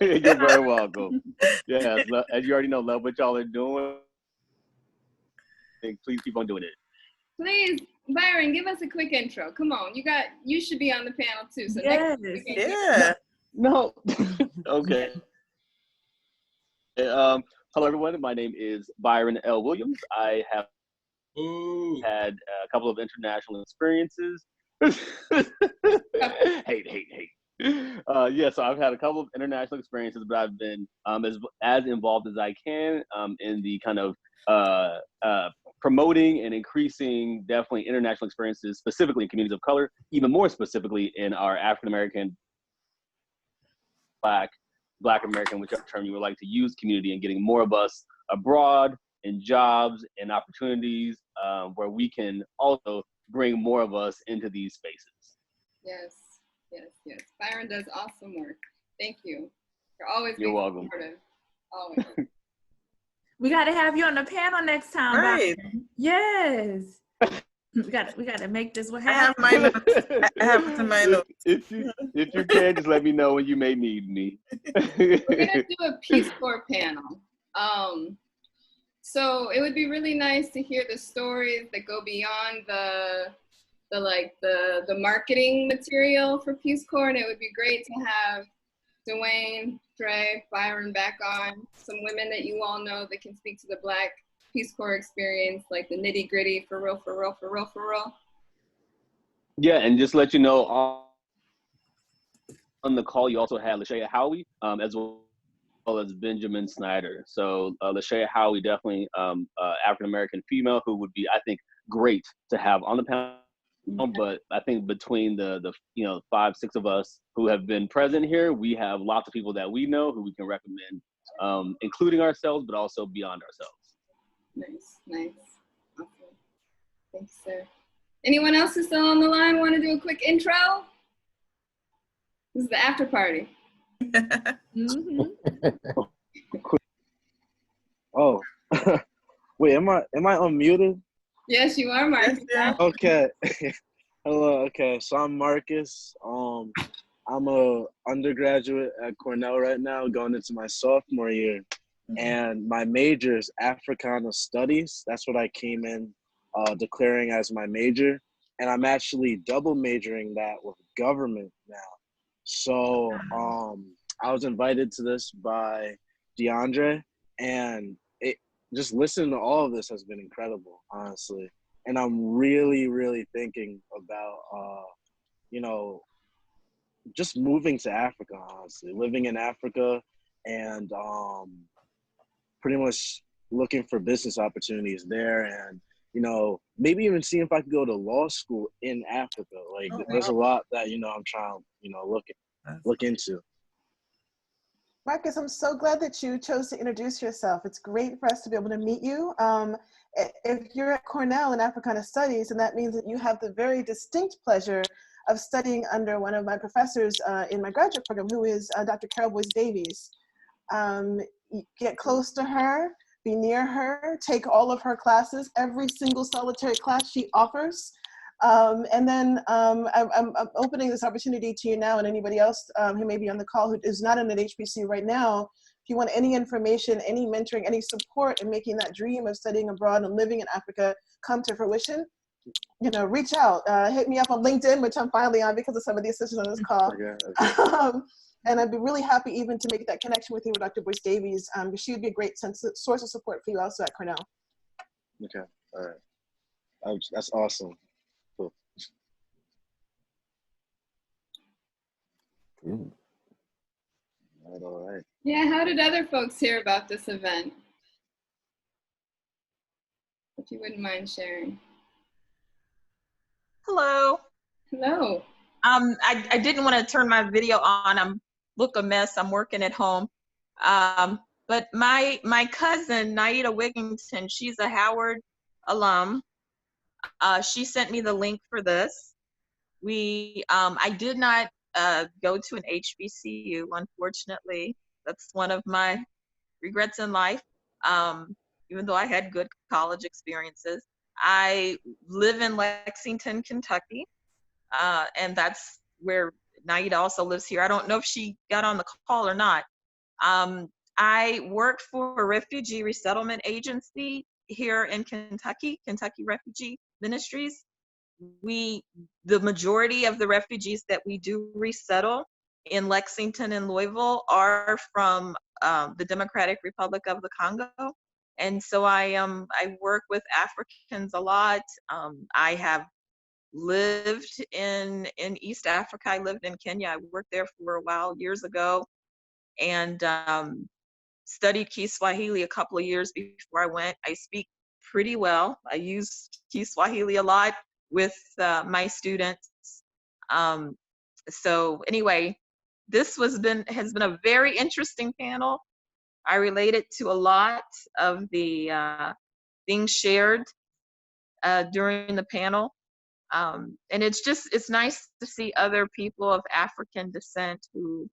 You're very welcome. Yeah, as you already know, love what y'all are doing. Please keep on doing it. Please, Byron, give us a quick intro. Come on, you should be on the panel too. So yes. No. Okay. Hello, everyone. My name is Byron L. Williams. I have had a couple of international experiences. hate. Yeah, so I've had a couple of international experiences, but I've been as involved as I can in the kind of promoting and increasing definitely international experiences, specifically in communities of color, even more specifically in our African American, Black American, whichever term you would like to use, community, and getting more of us abroad in jobs and opportunities where we can also bring more of us into these spaces. Yes. Byron does awesome work. Thank you. You're welcome. Supportive. Always. We got to have you on the panel next time. Right. Byron. Yes. We got to make this happen. I have my notes. I have it in my notes. If you can, just let me know when you may need me. We're gonna do a Peace Corps panel. So it would be really nice to hear the stories that go beyond the marketing material for Peace Corps, and it would be great to have Dwayne, Dre, Byron back on, some women that you all know that can speak to the Black Peace Corps experience, like the nitty gritty, for real. Yeah, and just let you know, on the call, you also had Lashaya Howie, as well as Benjamin Snyder. So Lashaya Howie, definitely African-American female who would be, I think, great to have on the panel. But I think between the 5, 6 of us who have been present here, we have lots of people that we know who we can recommend, including ourselves, but also beyond ourselves. Nice. Awesome. Thanks, sir. Anyone else who's still on the line want to do a quick intro? This is the after party. Oh, wait, am I unmuted? Yes, you are, Marcus. Yes, Okay. Hello. Okay, so I'm Marcus. I'm a undergraduate at Cornell right now, going into my sophomore year, and my major is Africana Studies. That's what I came in declaring as my major. and I'm actually double majoring that with government now. So I was invited to this by DeAndre, and it just listening to all of this has been incredible, honestly. And I'm really, really thinking about, you know, just moving to Africa, honestly, living in Africa, and pretty much looking for business opportunities there, and you know, maybe even seeing if I could go to law school in Africa. Like, there's a lot that, you know, I'm trying, you know, look into. Marcus, I'm so glad that you chose to introduce yourself. It's great for us to be able to meet you. If you're at Cornell in Africana Studies, and that means that you have the very distinct pleasure of studying under one of my professors in my graduate program, who is Dr. Carol Boyce Davies. Get close to her, be near her, take all of her classes, every single solitary class she offers. And then I'm opening this opportunity to you now and anybody else who may be on the call who is not in an HBCU right now. If you want any information, any mentoring, any support in making that dream of studying abroad and living in Africa come to fruition, you know, reach out, hit me up on LinkedIn, which I'm finally on because of some of the assistants on this call. Okay. And I'd be really happy even to make that connection with you with Dr. Boyce Davies, because she would be a great source of support for you also at Cornell. Okay, all right. That's awesome. Cool. All right. Yeah, how did other folks hear about this event? If you wouldn't mind sharing. Hello. Hello. I didn't want to turn my video on. I'm look a mess. I'm working at home. But my cousin Naida Wigington, she's a Howard alum. She sent me the link for this. I did not go to an HBCU, unfortunately. That's one of my regrets in life. Even though I had good college experiences, I live in Lexington, Kentucky. And that's where Naida also lives here. I don't know if she got on the call or not. I work for a refugee resettlement agency here in Kentucky, Kentucky Refugee Ministries. The majority of the refugees that we do resettle in Lexington and Louisville are from the Democratic Republic of the Congo. And so I work with Africans a lot. I have lived in East Africa. I lived in Kenya. I worked there for a while years ago, and studied Kiswahili a couple of years before I went. I speak pretty well. I use Kiswahili a lot with my students. So anyway, this has been a very interesting panel. I related to a lot of the things shared during the panel. And it's nice to see other people of African descent who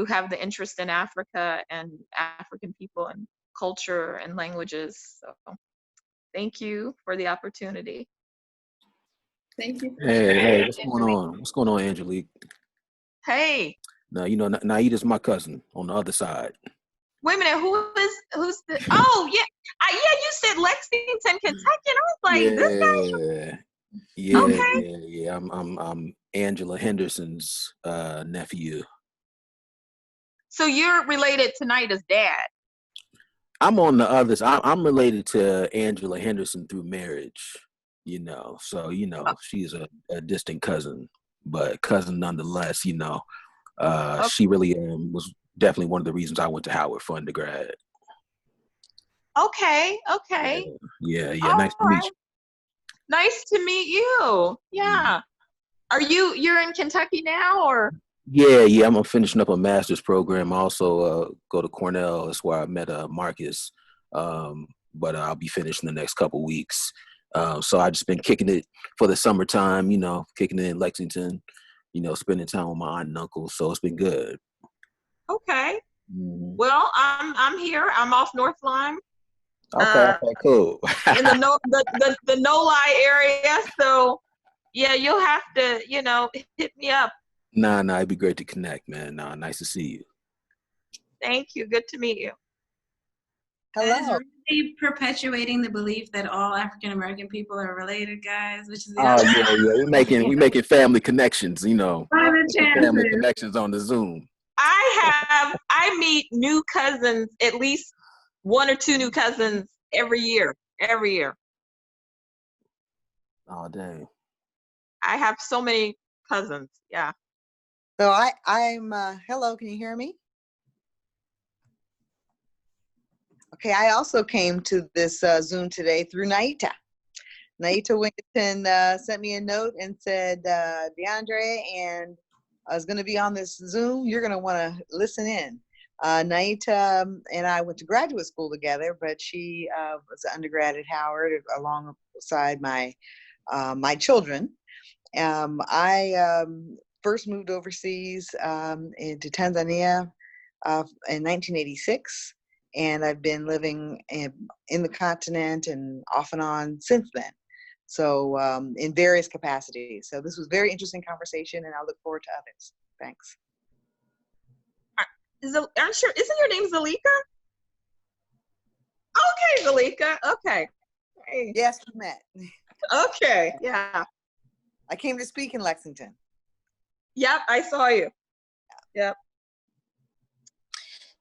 have the interest in Africa and African people and culture and languages. So thank you for the opportunity. Thank you. Hey, what's going on? What's going on, Angelique? Hey. Now, you know, Naida's my cousin on the other side. Wait a minute, who's the, oh, yeah. You said Lexington, Kentucky, and I was like, this guy? Yeah, okay. yeah. I'm Angela Henderson's nephew. So you're related to Naida's dad? I'm on the others. I'm related to Angela Henderson through marriage, you know. So, you know, she's a distant cousin, but cousin nonetheless, you know. She really was definitely one of the reasons I went to Howard for undergrad. Okay. Yeah. All Nice to meet you. Nice to meet you. Yeah. You're in Kentucky now, or? Yeah. I'm finishing up a master's program. I also go to Cornell. That's where I met Marcus. But I'll be finished in the next couple weeks. So I've just been kicking it for the summertime, you know, kicking it in Lexington, you know, spending time with my aunt and uncle. So it's been good. Okay. Well, I'm here. I'm off North Lime. Okay, cool. In the no-lie area. So yeah, you'll have to, you know, hit me up. Nah, it'd be great to connect, man. Nice to see you. Thank you. Good to meet you. That is Hello. really perpetuating the belief that all African American people are related, guys, which is the Oh other. yeah. We making family connections, you know. What are the Family chances? connections on the Zoom. I meet new cousins, at least 1 or 2 new cousins every year. Oh dang. I have so many cousins. Yeah. So I'm hello, can you hear me? Okay, I also came to this Zoom today through Naita. Naita Wingleton sent me a note and said, DeAndre, and I was going to be on this Zoom. You're going to want to listen in. Naita and I went to graduate school together, but she was an undergrad at Howard alongside my children. I first moved overseas into Tanzania in 1986. And I've been living in the continent and off and on since then. So in various capacities. So this was a very interesting conversation, and I look forward to others. Thanks. I'm sure, isn't your name Zalika? Okay, Zalika. Okay. Hey. Yes, we met. Okay, yeah. I came to speak in Lexington. Yep, I saw you. Yep.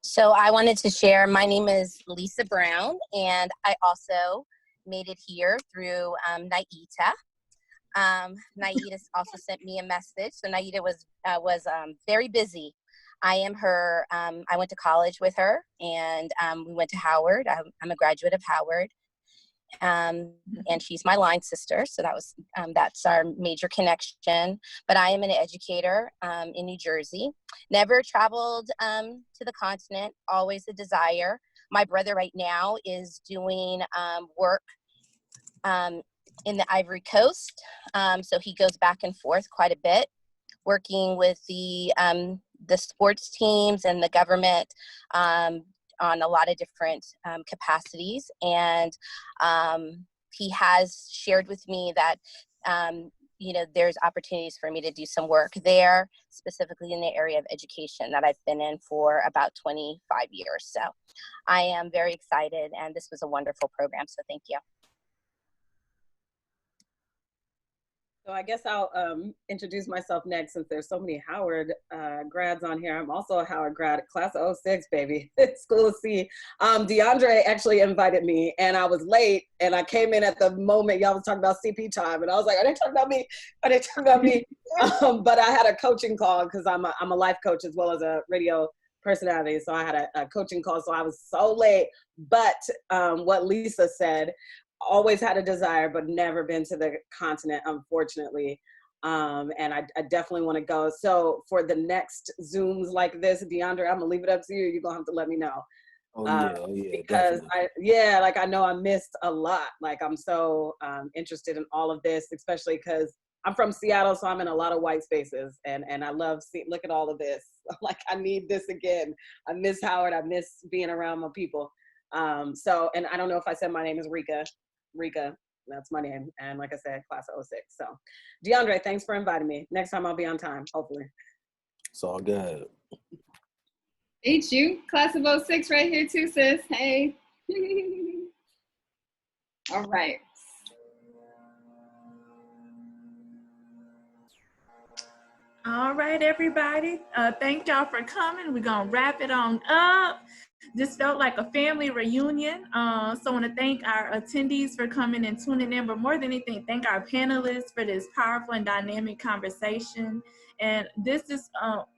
So I wanted to share, my name is Lisa Brown, and I also made it here through Naita. Naita also sent me a message. So Naita was very busy. I am her, I went to college with her, and we went to Howard. I'm a graduate of Howard. And she's my line sister, so that's our major connection. But I am an educator in New Jersey. Never traveled to the continent, always a desire. My brother right now is doing work in the Ivory Coast, so he goes back and forth quite a bit, working with the sports teams and the government on a lot of different capacities. And he has shared with me that, there's opportunities for me to do some work there, specifically in the area of education that I've been in for about 25 years. So I am very excited, and this was a wonderful program. So thank you. So I guess I'll introduce myself next, since there's so many Howard grads on here. I'm also a Howard grad, class of 06, baby. School of C. DeAndre actually invited me, and I was late, and I came in at the moment y'all was talking about CP time, and I was like, are they talking about me? Are they talking about me? But I had a coaching call, because I'm a life coach as well as a radio personality. So I had a coaching call, so I was so late. But what Lisa said, always had a desire, but never been to the continent, unfortunately. And I definitely want to go. So for the next Zooms like this, DeAndre, I'm gonna leave it up to you. You're gonna have to let me know. Oh yeah, Because definitely. I know I missed a lot. Like, I'm so interested in all of this, especially because I'm from Seattle, so I'm in a lot of white spaces, and I love look at all of this. Like, I need this again. I miss Howard. I miss being around my people. So, and I don't know if I said my name is Rika, that's my name. And like I said, class of 06. So DeAndre, thanks for inviting me. Next time I'll be on time, hopefully. It's all good. HU, class of 06 right here too, sis. Hey. All right. All right, everybody. Thank y'all for coming. We're going to wrap it on up. This felt like a family reunion. So I want to thank our attendees for coming and tuning in, but more than anything, thank our panelists for this powerful and dynamic conversation. And this is,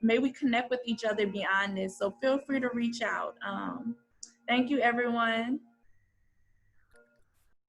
may we connect with each other beyond this. So feel free to reach out. Thank you, everyone.